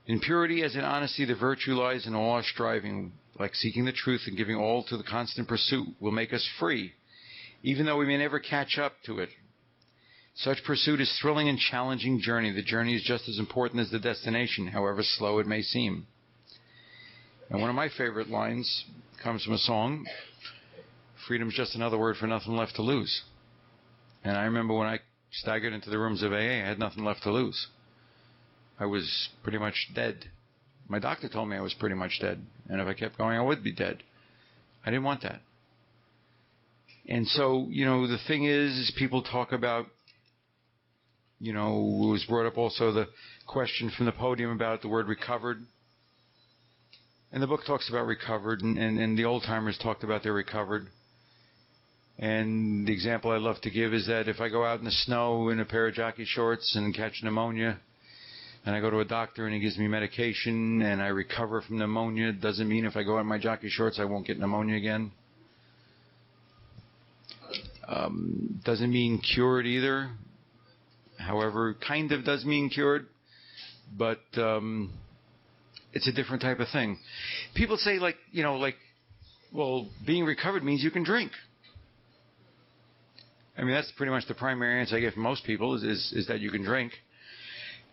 In purity, as in honesty, the virtue lies in all our striving, like seeking the truth and giving all to the constant pursuit, will make us free, even though we may never catch up to it. Such pursuit is thrilling and challenging journey. The journey is just as important as the destination, however slow it may seem. And one of my favorite lines comes from a song, freedom is just another word for nothing left to lose. And I remember when I staggered into the rooms of AA, I had nothing left to lose. I was pretty much dead. My doctor told me I was pretty much dead. And if I kept going, I would be dead. I didn't want that. And so, the thing is people talk about, it was brought up also the question from the podium about the word recovered. And the book talks about recovered, and the old-timers talked about their recovered. And the example I love to give is that if I go out in the snow in a pair of jockey shorts and catch pneumonia, and I go to a doctor and he gives me medication and I recover from pneumonia, doesn't mean if I go out in my jockey shorts I won't get pneumonia again. Doesn't mean cured either. However, kind of does mean cured, but it's a different type of thing. People say well, being recovered means you can drink. I mean, that's pretty much the primary answer I get from most people is that you can drink.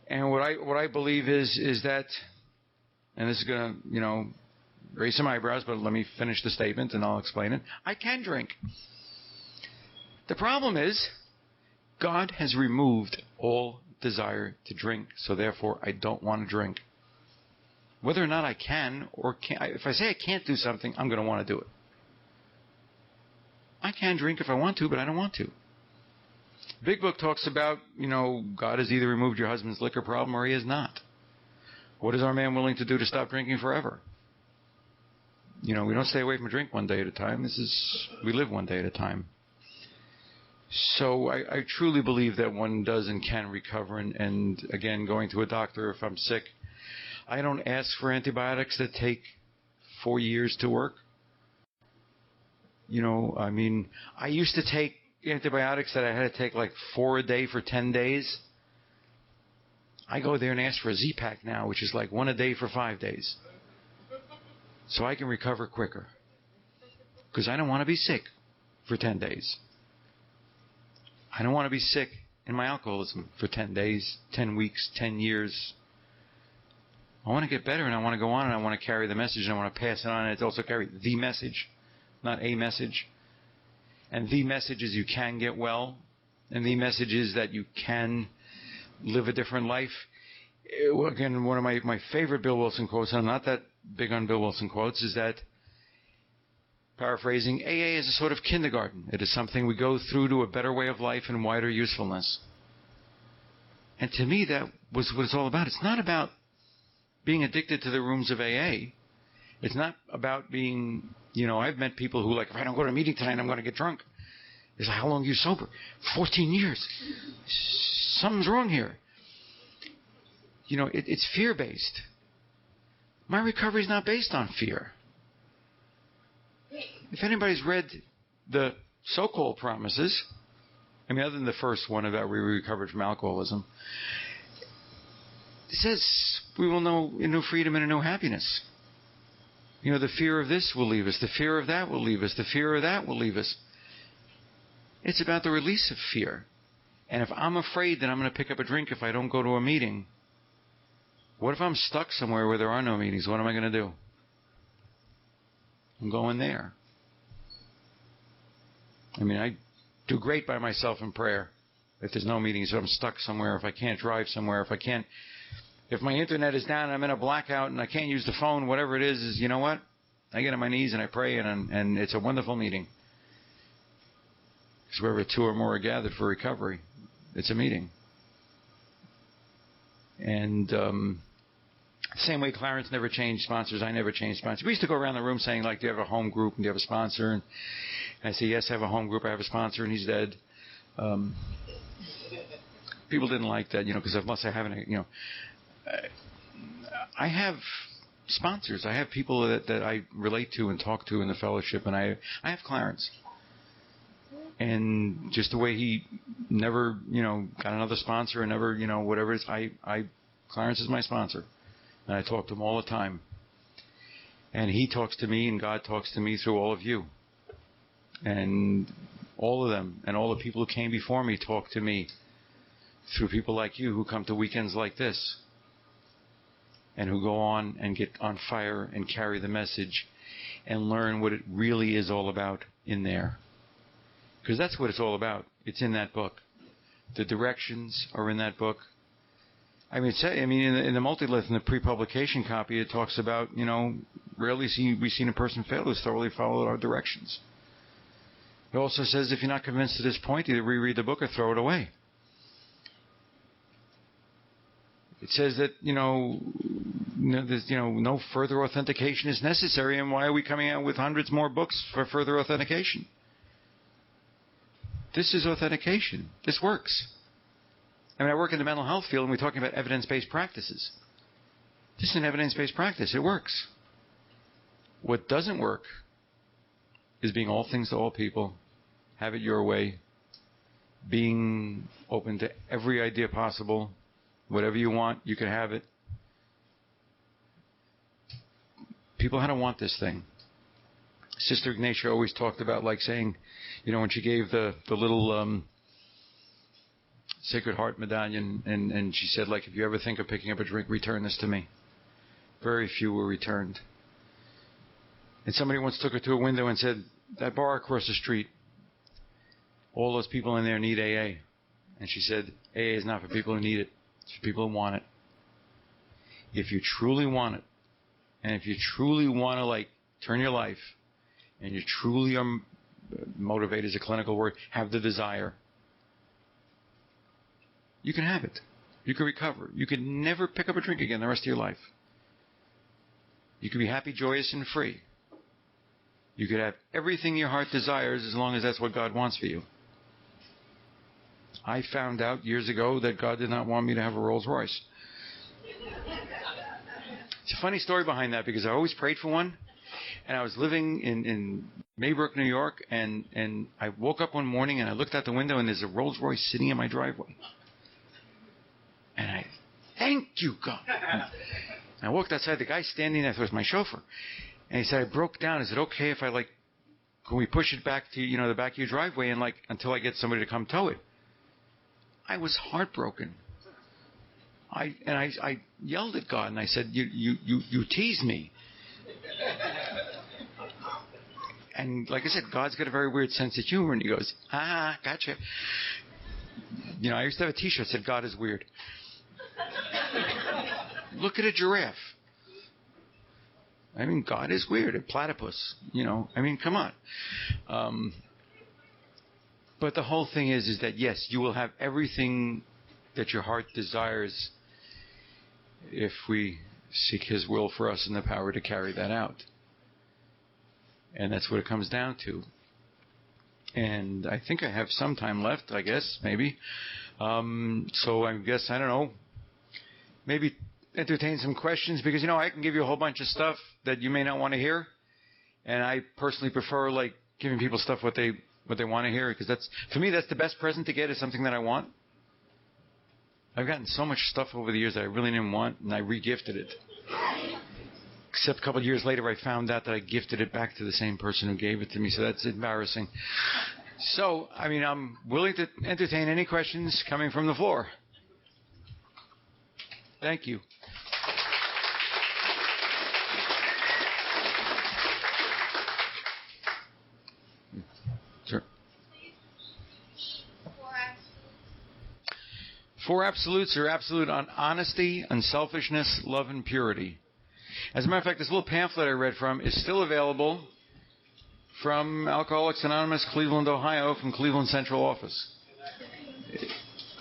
And what I believe is that, and this is going to, raise some eyebrows, but let me finish the statement and I'll explain it. I can drink. The problem is, God has removed all desire to drink, so therefore I don't want to drink. Whether or not I can or can't, if I say I can't do something, I'm going to want to do it. I can drink if I want to, but I don't want to. Big Book talks about, God has either removed your husband's liquor problem or he has not. What is our man willing to do to stop drinking forever? We don't stay away from a drink one day at a time. We live one day at a time. So I truly believe that one does and can recover. And again, going to a doctor if I'm sick, I don't ask for antibiotics that take 4 years to work. I mean, I used to take antibiotics that I had to take like 4 a day for 10 days. I go there and ask for a Z-Pack now, which is like 1 a day for 5 days. So I can recover quicker. Because I don't want to be sick for 10 days. I don't want to be sick in my alcoholism for 10 days, 10 weeks, 10 years. I want to get better, and I want to go on, and I want to carry the message, and I want to pass it on, and it's also carry the message, not a message. And the message is you can get well, and the message is that you can live a different life. Again, one of my favorite Bill Wilson quotes, and I'm not that big on Bill Wilson quotes, is that, paraphrasing, AA is a sort of kindergarten. It is something we go through to a better way of life and wider usefulness. And to me, that was what it's all about. It's not about being addicted to the rooms of AA. It's not about being, I've met people who, like, if I don't go to a meeting tonight, I'm going to get drunk. It's like, how long are you sober? 14 years. Something's wrong here. It's fear-based. My recovery is not based on fear. If anybody's read the so-called promises, other than the first one about we recovered from alcoholism, it says we will know a new freedom and a new happiness. The fear of this will leave us. The fear of that will leave us. The fear of that will leave us. It's about the release of fear. And if I'm afraid that I'm going to pick up a drink if I don't go to a meeting, what if I'm stuck somewhere where there are no meetings? What am I going to do? I'm going there. I do great by myself in prayer if there's no meetings, if I'm stuck somewhere, if I can't drive somewhere, if my internet is down and I'm in a blackout and I can't use the phone, whatever it is you know what? I get on my knees and I pray, and it's a wonderful meeting. Because wherever 2 or more are gathered for recovery, it's a meeting. And same way Clarence never changed sponsors, I never changed sponsors. We used to go around the room saying, like, do you have a home group and do you have a sponsor? And I say, yes, I have a home group, I have a sponsor, and he's dead. People didn't like that, because unless I haven't, I have sponsors. I have people that I relate to and talk to in the fellowship, and I have Clarence. And just the way he never, got another sponsor or never, whatever it is, Clarence is my sponsor. And I talk to him all the time. And he talks to me, and God talks to me through all of you. And all of them, and all the people who came before me talk to me through people like you who come to weekends like this. And who go on and get on fire and carry the message and learn what it really is all about in there. Because that's what it's all about. It's in that book. The directions are in that book. In the multilith, in the pre-publication copy, it talks about, rarely we've seen a person fail who's thoroughly followed our directions. It also says if you're not convinced at this point, either reread the book or throw it away. It says that, there's, no further authentication is necessary, and why are we coming out with hundreds more books for further authentication? This is authentication. This works. I work in the mental health field, and we're talking about evidence-based practices. This is an evidence-based practice. It works. What doesn't work is being all things to all people, have it your way, being open to every idea possible. Whatever you want, you can have it. People had to want this thing. Sister Ignatia always talked about, like, saying, when she gave the little Sacred Heart medallion, and she said, like, if you ever think of picking up a drink, return this to me. Very few were returned. And somebody once took her to a window and said, that bar across the street, all those people in there need AA. And she said, AA is not for people who need it. It's for people who want it. If you truly want it, and if you truly want to, like, turn your life, and you truly are motivated is a clinical word, have the desire, you can have it. You can recover. You can never pick up a drink again the rest of your life. You can be happy, joyous, and free. You could have everything your heart desires as long as that's what God wants for you. I found out years ago that God did not want me to have a Rolls Royce. It's a funny story behind that because I always prayed for one. And I was living in Maybrook, New York, and I woke up one morning and I looked out the window and there's a Rolls Royce sitting in my driveway. And I, thank you, God. And I walked outside. The guy standing there, I thought it was my chauffeur. And he said, I broke down. Is it okay if I, can we push it back to, the back of your driveway and, until I get somebody to come tow it? I was heartbroken. I yelled at God and I said, you tease me. And like I said, God's got a very weird sense of humor, and he goes, gotcha. I used to have a T-shirt that said, God is weird. Look at a giraffe. I mean, God is weird. A platypus, come on. But the whole thing is that, yes, you will have everything that your heart desires if we seek his will for us and the power to carry that out. And that's what it comes down to. And I think I have some time left, I guess, maybe. So I guess, I don't know, maybe entertain some questions because, I can give you a whole bunch of stuff that you may not want to hear. And I personally prefer, giving people stuff what they want to hear because for me, that's the best present to get is something that I want. I've gotten so much stuff over the years that I really didn't want, and I re-gifted it. Except a couple of years later, I found out that I gifted it back to the same person who gave it to me, so that's embarrassing. So, I'm willing to entertain any questions coming from the floor. Thank you. Sure. Four absolutes are absolute on honesty, unselfishness, love, and purity. As a matter of fact, this little pamphlet I read from is still available from Alcoholics Anonymous, Cleveland, Ohio, from Cleveland Central Office.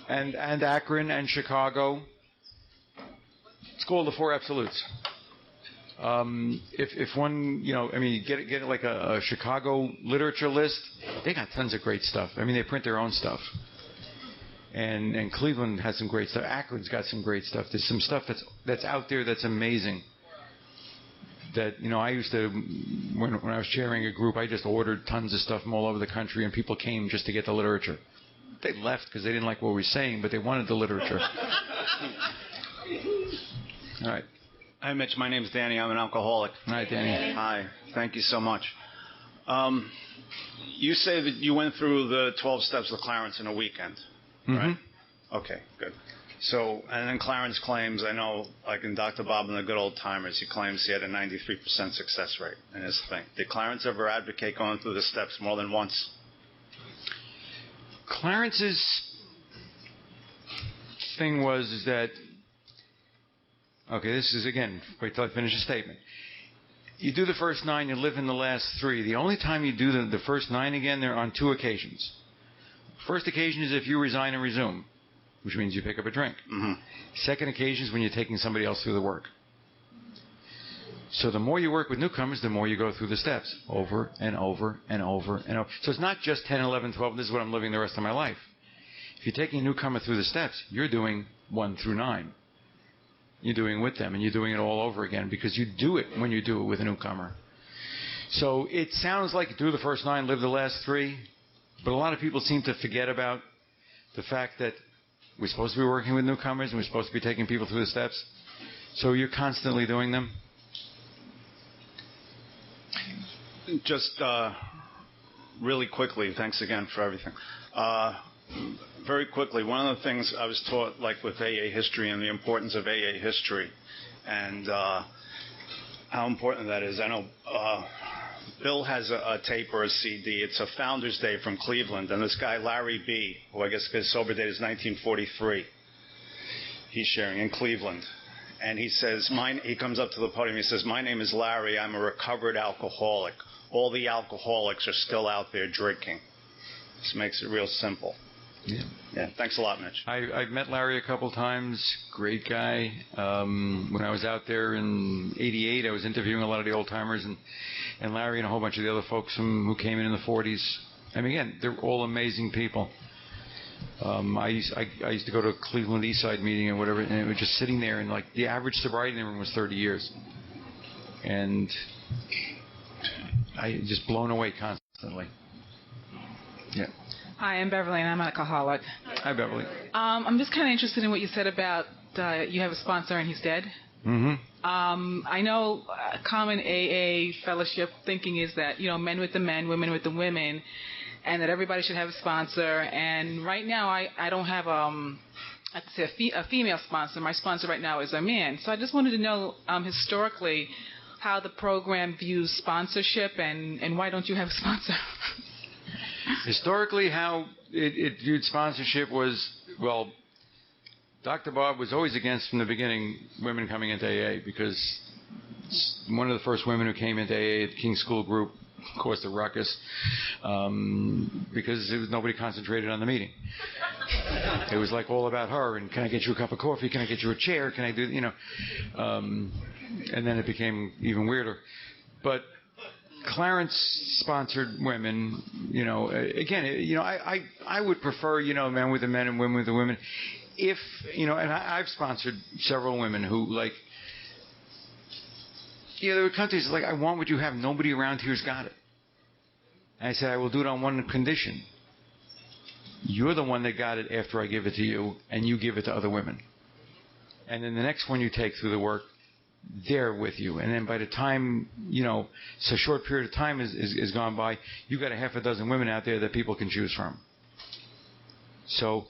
And Akron and Chicago. It's called the Four Absolutes. If one, get like a Chicago literature list, they got tons of great stuff. They print their own stuff. And Cleveland has some great stuff. Akron's got some great stuff. There's some stuff that's out there that's amazing. That, I used to, when I was chairing a group, I just ordered tons of stuff from all over the country, and people came just to get the literature. They left because they didn't like what we were saying, but they wanted the literature. All right. Hi, Mitch. My name's Danny. I'm an alcoholic. Hi, Danny. Hi. Thank you so much. You say that you went through the 12 steps with Clarence in a weekend, right? Okay, good. So, and then Clarence claims, I know, like in Dr. Bob and the Good Old Timers, he claims he had a 93% success rate in his thing. Did Clarence ever advocate going through the steps more than once? Clarence's thing is that, okay, this is, again, wait till I finish the statement. You do the first 9, you live in the last 3. The only time you do the first 9 again, they're on 2 occasions. First occasion is if you resign and resume, which means you pick up a drink. Second occasion is when you're taking somebody else through the work. So the more you work with newcomers, the more you go through the steps over and over and over and over. So it's not just 10, 11, 12, this is what I'm living the rest of my life. If you're taking a newcomer through the steps, you're doing 1 through 9. You're doing it with them, and you're doing it all over again because you do it when you do it with a newcomer. So it sounds like do the first 9, live the last 3, but a lot of people seem to forget about the fact that we're supposed to be working with newcomers and we're supposed to be taking people through the steps. So you're constantly doing them? Just really quickly, thanks again for everything. Very quickly, one of the things I was taught, like with AA history and the importance of AA history and how important that is. I know Bill has a tape or a CD. It's a Founders Day from Cleveland, and this guy, Larry B., who I guess his sober date is 1943, he's sharing in Cleveland. And he says, he comes up to the podium, he says, my name is Larry, I'm a recovered alcoholic. All the alcoholics are still out there drinking. This makes it real simple. Yeah. Thanks a lot, Mitch. I've met Larry a couple times. Great guy. When I was out there in '88, I was interviewing a lot of the old timers, and Larry and a whole bunch of the other folks who came in the 40s. Again, they're all amazing people. I used to go to a Cleveland East Side meeting or whatever, and it was just sitting there, and like the average sobriety in the room was 30 years, and I just blown away constantly. Yeah. Hi, I'm Beverly, and I'm an alcoholic. Hi, Beverly. I'm just kind of interested in what you said about you have a sponsor and he's dead. Mm-hmm. I know common AA fellowship thinking is that, men with the men, women with the women, and that everybody should have a sponsor. And right now, I don't have I'd say a female sponsor. My sponsor right now is a man. So I just wanted to know historically how the program views sponsorship, and why don't you have a sponsor? Historically, how it viewed sponsorship was, well, Dr. Bob was always against, from the beginning, women coming into AA, because one of the first women who came into AA at the King School Group caused a ruckus because nobody concentrated on the meeting. It was like all about her, and can I get you a cup of coffee? Can I get you a chair? Can I do, and then it became even weirder. But Clarence sponsored women, again, I would prefer, men with the men and women with the women. If, and I've sponsored several women who, like, there were countries like, I want what you have. Nobody around here's got it. And I said, I will do it on one condition. You're the one that got it after I give it to you, and you give it to other women. And then the next one you take through the work, they're with you. And then by the time, so a short period of time is gone by, you've got a half a dozen women out there that people can choose from. So,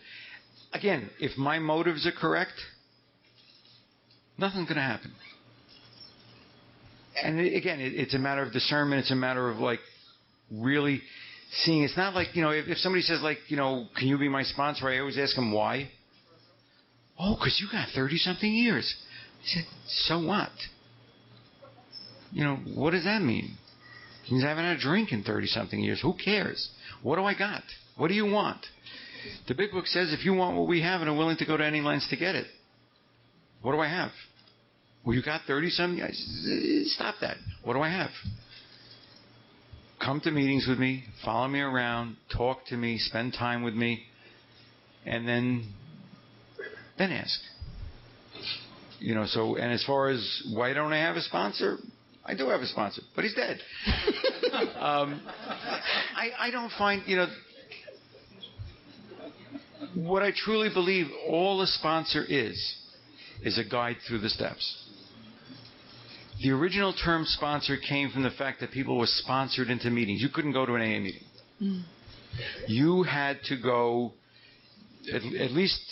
again, if my motives are correct, nothing's going to happen. And again, it's a matter of discernment. It's a matter of, like, really seeing. It's not like, if somebody says, like, can you be my sponsor? I always ask them why. Oh, because you got 30-something years. I said, so what? What does that mean? It means I haven't had a drink in 30-something years. Who cares? What do I got? What do you want? The Big Book says if you want what we have and are willing to go to any lengths to get it, what do I have? Well, you got 30-something years. Stop that. What do I have? Come to meetings with me, follow me around, talk to me, spend time with me, and then ask. So, and as far as why don't I have a sponsor? I do have a sponsor, but he's dead. I don't find, what I truly believe all a sponsor is a guide through the steps. The original term sponsor came from the fact that people were sponsored into meetings. You couldn't go to an AA meeting. Mm. You had to go, at least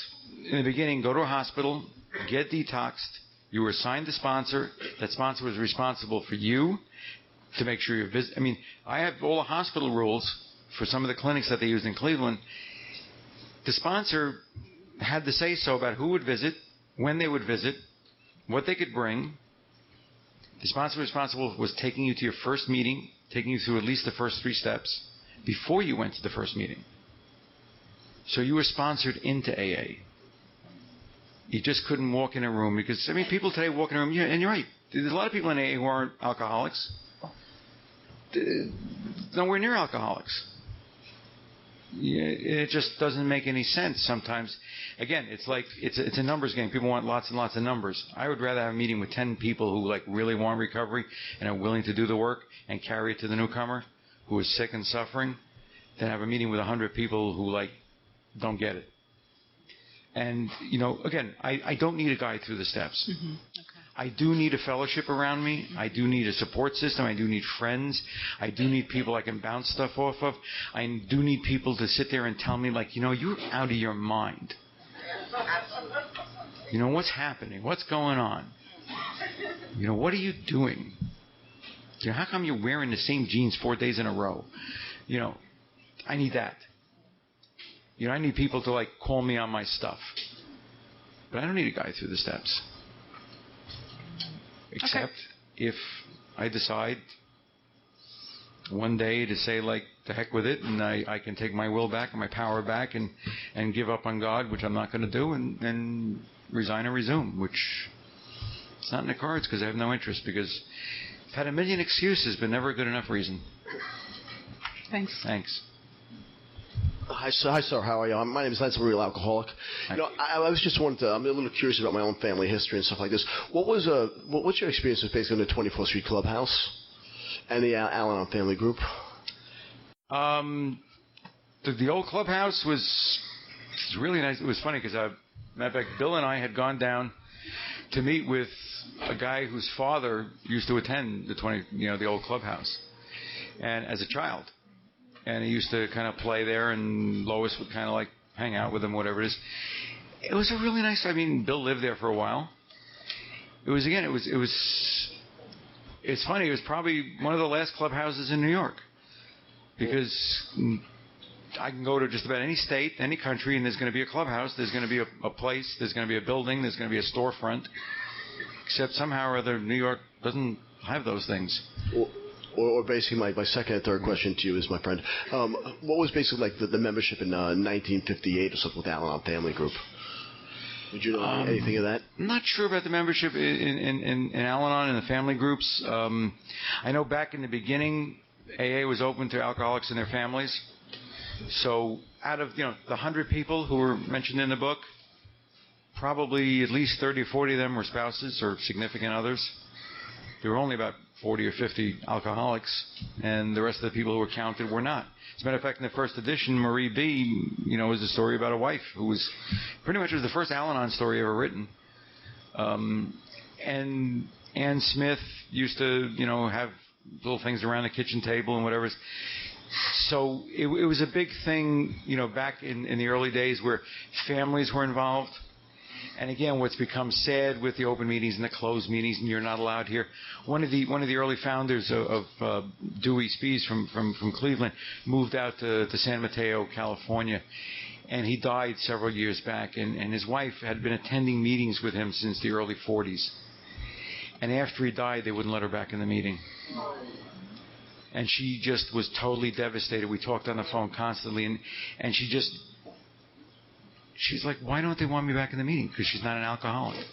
in the beginning, go to a hospital, get detoxed. You were assigned a sponsor. That sponsor was responsible for you to make sure you're visit. I mean, I have all the hospital rules for some of the clinics that they used in Cleveland. The sponsor had to say so about who would visit, when they would visit, what they could bring. The sponsor responsible was taking you to your first meeting, taking you through at least the first 3 steps before you went to the first meeting. So you were sponsored into AA. You just couldn't walk in a room because, people today walk in a room, and you're right. There's a lot of people in AA who aren't alcoholics. Nowhere near alcoholics. It just doesn't make any sense sometimes. Again, it's like it's a numbers game. People want lots and lots of numbers. I would rather have a meeting with 10 people who really want recovery and are willing to do the work and carry it to the newcomer who is sick and suffering than have a meeting with 100 people who don't get it. And again, I don't need a guide through the steps. Mm-hmm. Okay. I do need a fellowship around me. Mm-hmm. I do need a support system. I do need friends. I do need people I can bounce stuff off of. I do need people to sit there and tell me, you're out of your mind. What's happening? What's going on? What are you doing? How come you're wearing the same jeans 4 days in a row? I need that. I need people to call me on my stuff. But I don't need a guide through the steps. Except if I decide one day to say, the heck with it, and I can take my will back and my power back and give up on God, which I'm not going to do, and resign and resume, which it's not in the cards because I have no interest, because I've had a million excuses, but never a good enough reason. Thanks. Thanks. Hi, sir. How are you? My name is Lance. I'm a real alcoholic. You know, I was just wanted to. I'm a little curious about my own family history and stuff like this. What's your experience with basically the 24th Street Clubhouse and the al-anon family group? The old clubhouse was really nice. It was funny because, matter of fact, Bill and I had gone down to meet with a guy whose father used to attend the old clubhouse, and as a child. And he used to kind of play there, and Lois would kind of like hang out with him, whatever it is. It was a really nice. I mean, Bill lived there for a while. It's funny. It was probably one of the last clubhouses in New York, because I can go to just about any state, any country, and there's going to be a clubhouse. There's going to be a place. There's going to be a building. There's going to be a storefront. Except somehow or other, New York doesn't have those things. Or basically, my second and third question to you is, my friend, what was basically like the membership in 1958 or something with the al-anon family group? Would you know anything of that? I'm not sure about the membership in al-anon and the family groups. I know back in the beginning, AA was open to alcoholics and their families. So out of the 100 people who were mentioned in the book, probably at least 30 or 40 of them were spouses or significant others. There were only about 40 or 50 alcoholics, and the rest of the people who were counted were not. As a matter of fact, in the first edition, Marie B., was a story about a wife who was pretty much was the first Al-Anon story ever written. And Ann Smith used to, have little things around the kitchen table and whatever. So it was a big thing, back in the early days where families were involved. And again, what's become sad with the open meetings and the closed meetings, and you're not allowed here. One of the early founders of Dewey Spees from Cleveland moved out to San Mateo, California, and he died several years back. And his wife had been attending meetings with him since the early 40s. And after he died, they wouldn't let her back in the meeting. And she just was totally devastated. We talked on the phone constantly, and she's like, why don't they want me back in the meeting? Because she's not an alcoholic.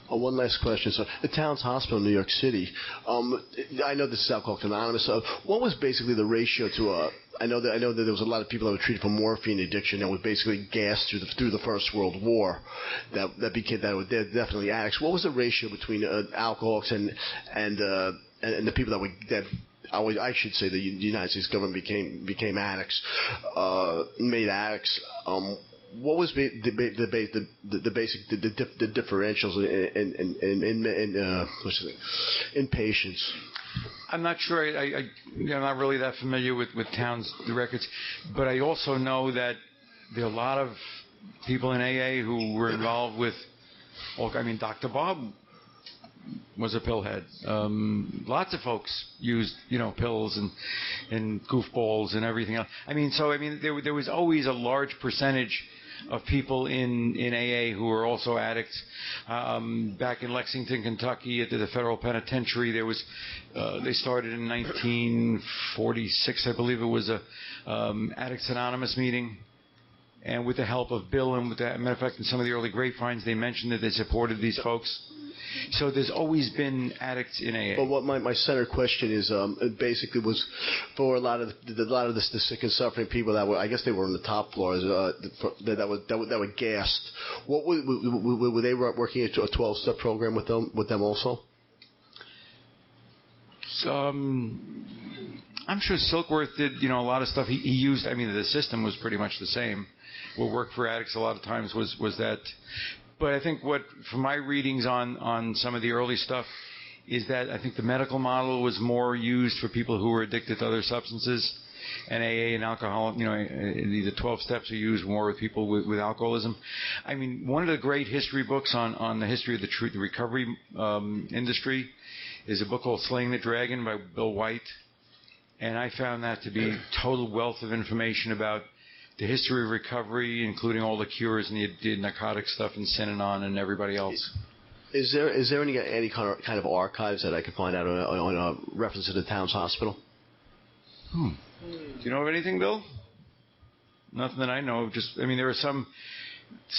One last question. So, the Towns Hospital in New York City, I know this is Alcoholics Anonymous. What was basically the ratio to I know that there was a lot of people that were treated for morphine addiction that were basically gassed through the First World War. They're definitely addicts. What was the ratio between alcoholics and the people I should say the United States government became addicts, made addicts. What was the differentials in patients? I'm not sure. I'm not really that familiar with Towns' records, but I also know that there are a lot of people in AA who were involved with. Dr. Bob was a pillhead. Lots of folks used, pills and goofballs and everything else. There was always a large percentage of people in AA who were also addicts. Back in Lexington, Kentucky, at the federal penitentiary, there was. They started in 1946, I believe it was a Addicts Anonymous meeting. And with the help of Bill and with that, matter of fact, in some of the early grapevines, they mentioned that they supported these folks. So there's always been addicts in AA. But what my center question is, basically was for a lot of the sick and suffering people that were, I guess they were on the top floors, that were gassed. What were they working a 12-step program with them also? I'm sure Silkworth did, a lot of stuff. He used. The system was pretty much the same. What worked for addicts a lot of times was that. But I think from my readings on some of the early stuff, is that I think the medical model was more used for people who were addicted to other substances, and AA and alcohol, the 12 steps are used more with people with alcoholism. One of the great history books on the history of the recovery industry is a book called Slaying the Dragon by Bill White, and I found that to be total wealth of information about the history of recovery, including all the cures and the narcotic stuff and Synanon and everybody else. Is there any kind of archives that I could find out on a reference to the Towns Hospital? Do you know of anything, Bill? Nothing that I know of. There are some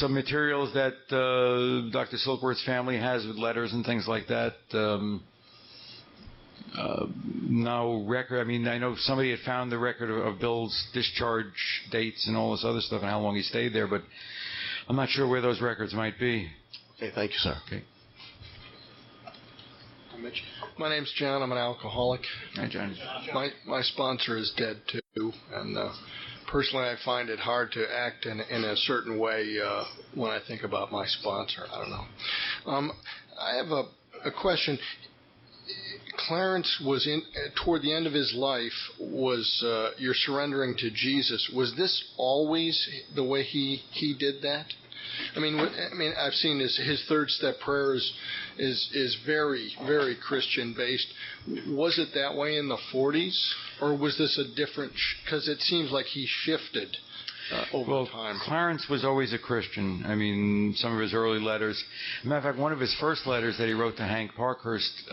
materials that Dr. Silkworth's family has with letters and things like that. No record. I mean, I know somebody had found the record of Bill's discharge dates and all this other stuff and how long he stayed there, but I'm not sure where those records might be. Okay, thank you, sir. Okay. Mitch. My name's John. I'm an alcoholic. Hi, John. My sponsor is dead too, and personally, I find it hard to act in a certain way when I think about my sponsor. I don't know. I have a question. Clarence was toward the end of his life. You're surrendering to Jesus. Was this always the way he did that? I mean, I've seen his third step prayer is very, very Christian based. Was it that way in the 40s, or was this a different? Because it seems like he shifted over time. Clarence was always a Christian. I mean, some of his early letters. As a matter of fact, one of his first letters that he wrote to Hank Parkhurst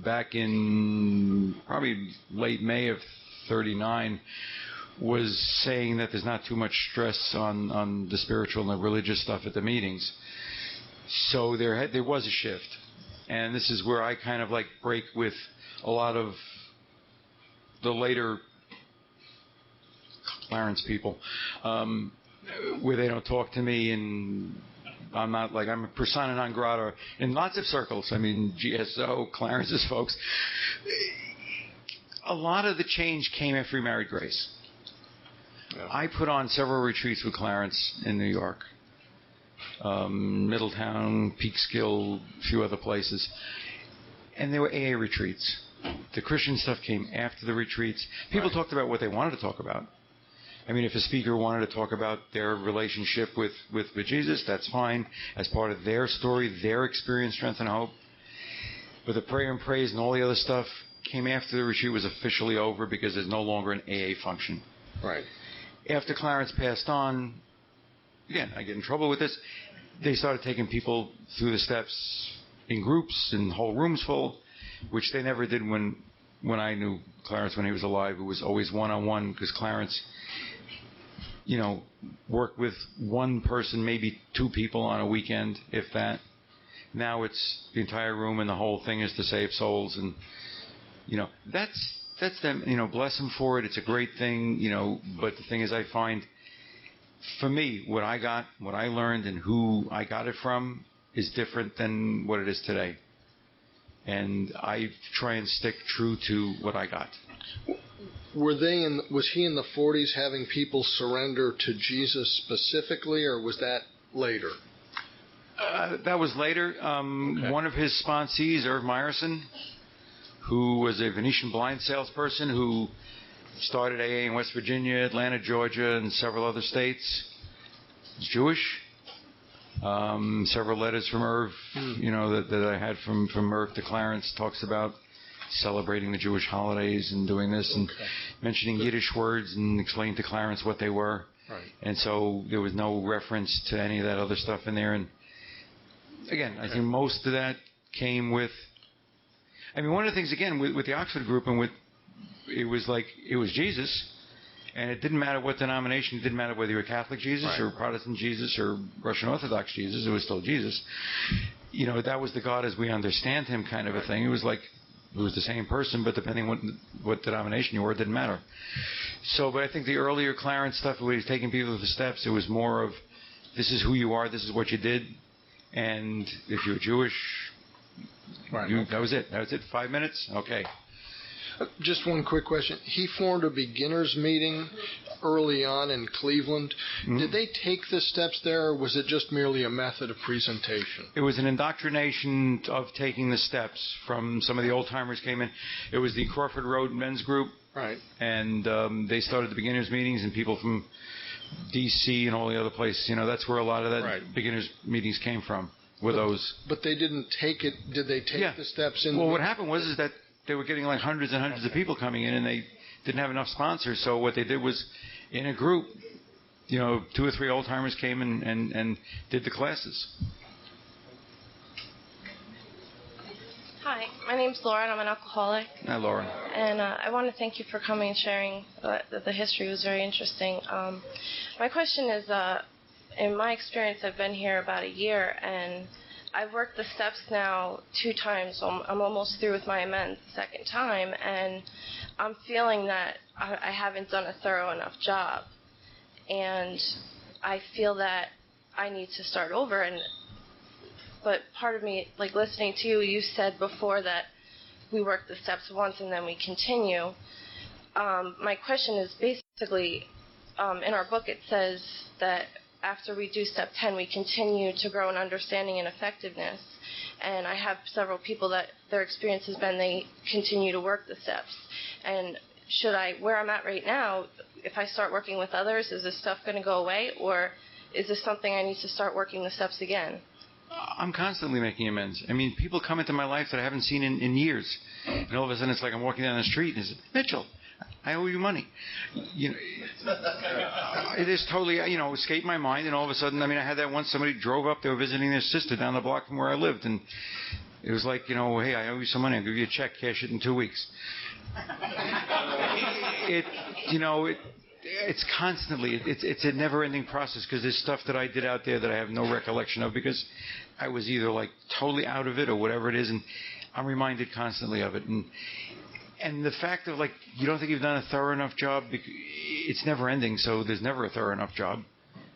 back in probably late May of '39. Was saying that there's not too much stress on the spiritual and the religious stuff at the meetings. So there was a shift. And this is where I kind of like break with a lot of the later Clarence people, where they don't talk to me, and I'm a persona non grata in lots of circles. I mean, GSO, Clarence's folks. A lot of the change came after he married Grace. Yeah. I put on several retreats with Clarence in New York, Middletown, Peekskill, a few other places, and they were AA retreats. The Christian stuff came after the retreats. People talked about what they wanted to talk about. I mean, if a speaker wanted to talk about their relationship with Jesus, that's fine, as part of their story, their experience, strength, and hope. But the prayer and praise and all the other stuff came after the retreat was officially over, because there's no longer an AA function. Right. After Clarence passed on, again, I get in trouble with this, they started taking people through the steps in groups and whole rooms full, which they never did when I knew Clarence when he was alive. It was always one-on-one, because Clarence, worked with one person, maybe two people on a weekend, if that. Now it's the entire room, and the whole thing is to save souls, and, that's them, bless them for it. It's a great thing, but the thing is, I find, for me, what I got, what I learned, and who I got it from is different than what it is today. And I try and stick true to what I got. Was he in the 40s having people surrender to Jesus specifically, or was that later? That was later. Okay. One of his sponsees, Irv Meyerson, who was a Venetian blind salesperson who started AA in West Virginia, Atlanta, Georgia, and several other states. He's Jewish. Several letters from Irv, that I had from Irv to Clarence, talks about celebrating the Jewish holidays and doing this and mentioning Yiddish words and explaining to Clarence what they were. Right. And so there was no reference to any of that other stuff in there. And again, I think most of that came with, one of the things, again, with the Oxford group, and it was Jesus, and it didn't matter what denomination, it didn't matter whether you were Catholic Jesus or Protestant Jesus or Russian Orthodox Jesus, it was still Jesus. That was the God as we understand him kind of a thing. It was the same person, but depending on what denomination you were, it didn't matter. But I think the earlier Clarence stuff, where he's taking people through the steps, it was more of, this is who you are, this is what you did, and if you're Jewish, that was it. That was it. 5 minutes? Okay. Just one quick question. He formed a beginners meeting early on in Cleveland. Mm-hmm. Did they take the steps there, or was it just merely a method of presentation? It was an indoctrination of taking the steps from some of the old-timers came in. It was the Crawford Road men's group. Right. And they started the beginners meetings, and people from D.C. and all the other places. That's where a lot of that beginners meetings came from. But they didn't take it. Did they take the steps in? Well, what happened was that they were getting like hundreds and hundreds of people coming in, and they didn't have enough sponsors. So what they did was, in a group, 2 or 3 old timers came and did the classes. Hi, my name's Laura, and I'm an alcoholic. Hi, Laura. And I want to thank you for coming and sharing. The history was very interesting. My question is, in my experience, I've been here about a year, and I've worked the steps now 2 times, so I'm almost through with my amends the second time, and I'm feeling that I haven't done a thorough enough job, and I feel that I need to start over. But part of me, like listening to you, you said before that we work the steps once and then we continue. My question is basically, in our book it says that after we do step 10, we continue to grow in understanding and effectiveness. And I have several people that their experience has been they continue to work the steps. And where I'm at right now, if I start working with others, is this stuff going to go away? Or is this something I need to start working the steps again? I'm constantly making amends. I mean, people come into my life that I haven't seen in years. And all of a sudden it's like I'm walking down the street and it's, Mitchell, I owe you money. You know, it is totally, escaped my mind. And all of a sudden, I had that once. Somebody drove up. They were visiting their sister down the block from where I lived. And it was like, hey, I owe you some money. I'll give you a check, cash it in 2 weeks. It's constantly, it's a never-ending process because there's stuff that I did out there that I have no recollection of because I was either like totally out of it or whatever it is. And I'm reminded constantly of it. And the fact of, like, you don't think you've done a thorough enough job, it's never ending, so there's never a thorough enough job.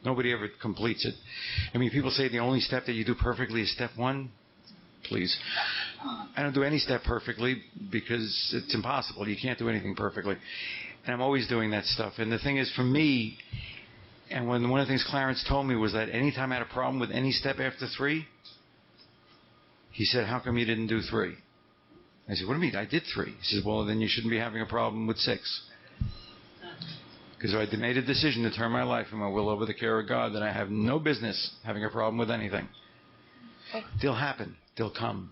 Nobody ever completes it. People say the only step that you do perfectly is step 1. Please. I don't do any step perfectly because it's impossible. You can't do anything perfectly. And I'm always doing that stuff. And the thing is, for me, and one of the things Clarence told me was that anytime I had a problem with any step after 3, he said, how come you didn't do 3? I said, what do you mean? I did 3. He says, well, then you shouldn't be having a problem with 6. Because I made a decision to turn my life and my will over the care of God, that I have no business having a problem with anything. They'll happen. They'll come.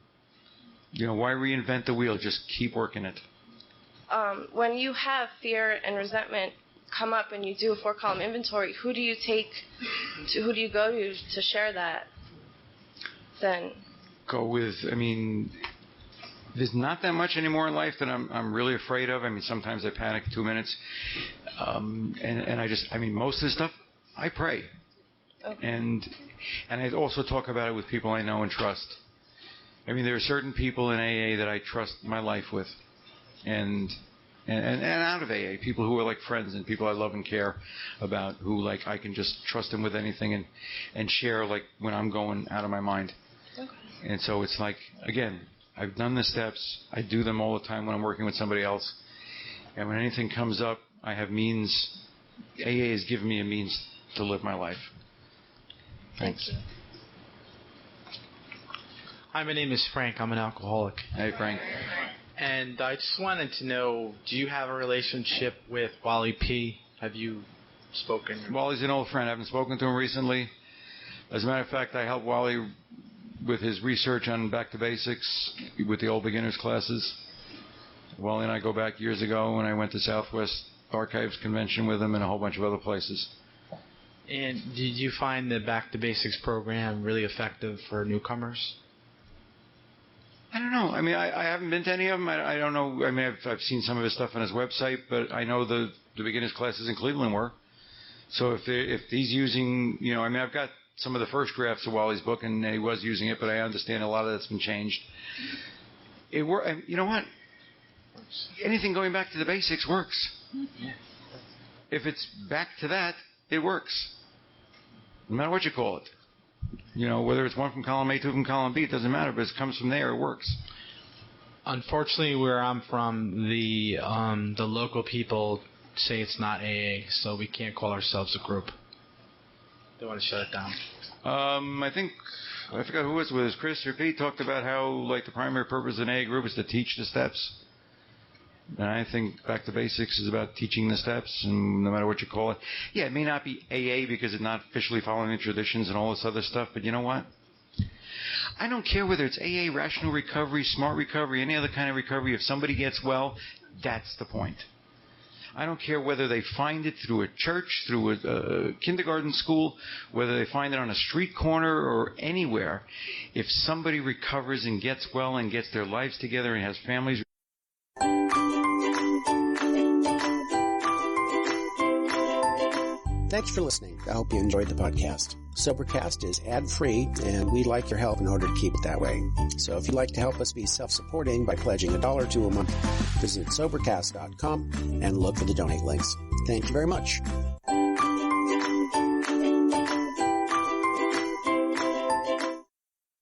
Why reinvent the wheel? Just keep working it. When you have fear and resentment come up and you do a 4-column inventory, who do you go to share that then? Go with, there's not that much anymore in life that I'm really afraid of. Sometimes I panic 2 minutes. And I just, most of the stuff, I pray. Okay. And I also talk about it with people I know and trust. There are certain people in AA that I trust my life with. And out of AA, people who are like friends and people I love and care about, who, like, I can just trust them with anything and share, like, when I'm going out of my mind. Okay. And so it's like, again, I've done the steps. I do them all the time when I'm working with somebody else. And when anything comes up, I have means. AA has given me a means to live my life. Thanks. Thank you. Hi, my name is Frank. I'm an alcoholic. Hey, Frank. And I just wanted to know, do you have a relationship with Wally P? Have you spoken? Wally's an old friend. I haven't spoken to him recently. As a matter of fact, I helped Wally with his research on Back to Basics with the old beginners classes. Wally and I go back years ago when I went to Southwest Archives Convention with him and a whole bunch of other places. And did you find the Back to Basics program really effective for newcomers? I don't know. I haven't been to any of them. I don't know. I've seen some of his stuff on his website, but I know the beginners classes in Cleveland were. So if he's using, I've got some of the first drafts of Wally's book, and he was using it, but I understand a lot of that's been changed. It works. You know what? Anything going back to the basics works. Yeah. If it's back to that, it works. No matter what you call it. Whether it's one from column A, 2 from column B, it doesn't matter, but it comes from there, it works. Unfortunately, where I'm from, the local people say it's not AA, so we can't call ourselves a group. They want to shut it down. I forgot who it was, Chris or Pete, talked about how, like, the primary purpose of an AA group is to teach the steps. And I think Back to Basics is about teaching the steps, and no matter what you call it. Yeah, it may not be AA because it's not officially following the traditions and all this other stuff, but you know what? I don't care whether it's AA, rational recovery, smart recovery, any other kind of recovery. If somebody gets well, that's the point. I don't care whether they find it through a church, through a kindergarten school, whether they find it on a street corner or anywhere. If somebody recovers and gets well and gets their lives together and has families. Thanks for listening. I hope you enjoyed the podcast. Sobercast is ad-free, and we'd like your help in order to keep it that way. So if you'd like to help us be self-supporting by pledging $1 a month, visit Sobercast.com and look for the donate links. Thank you very much.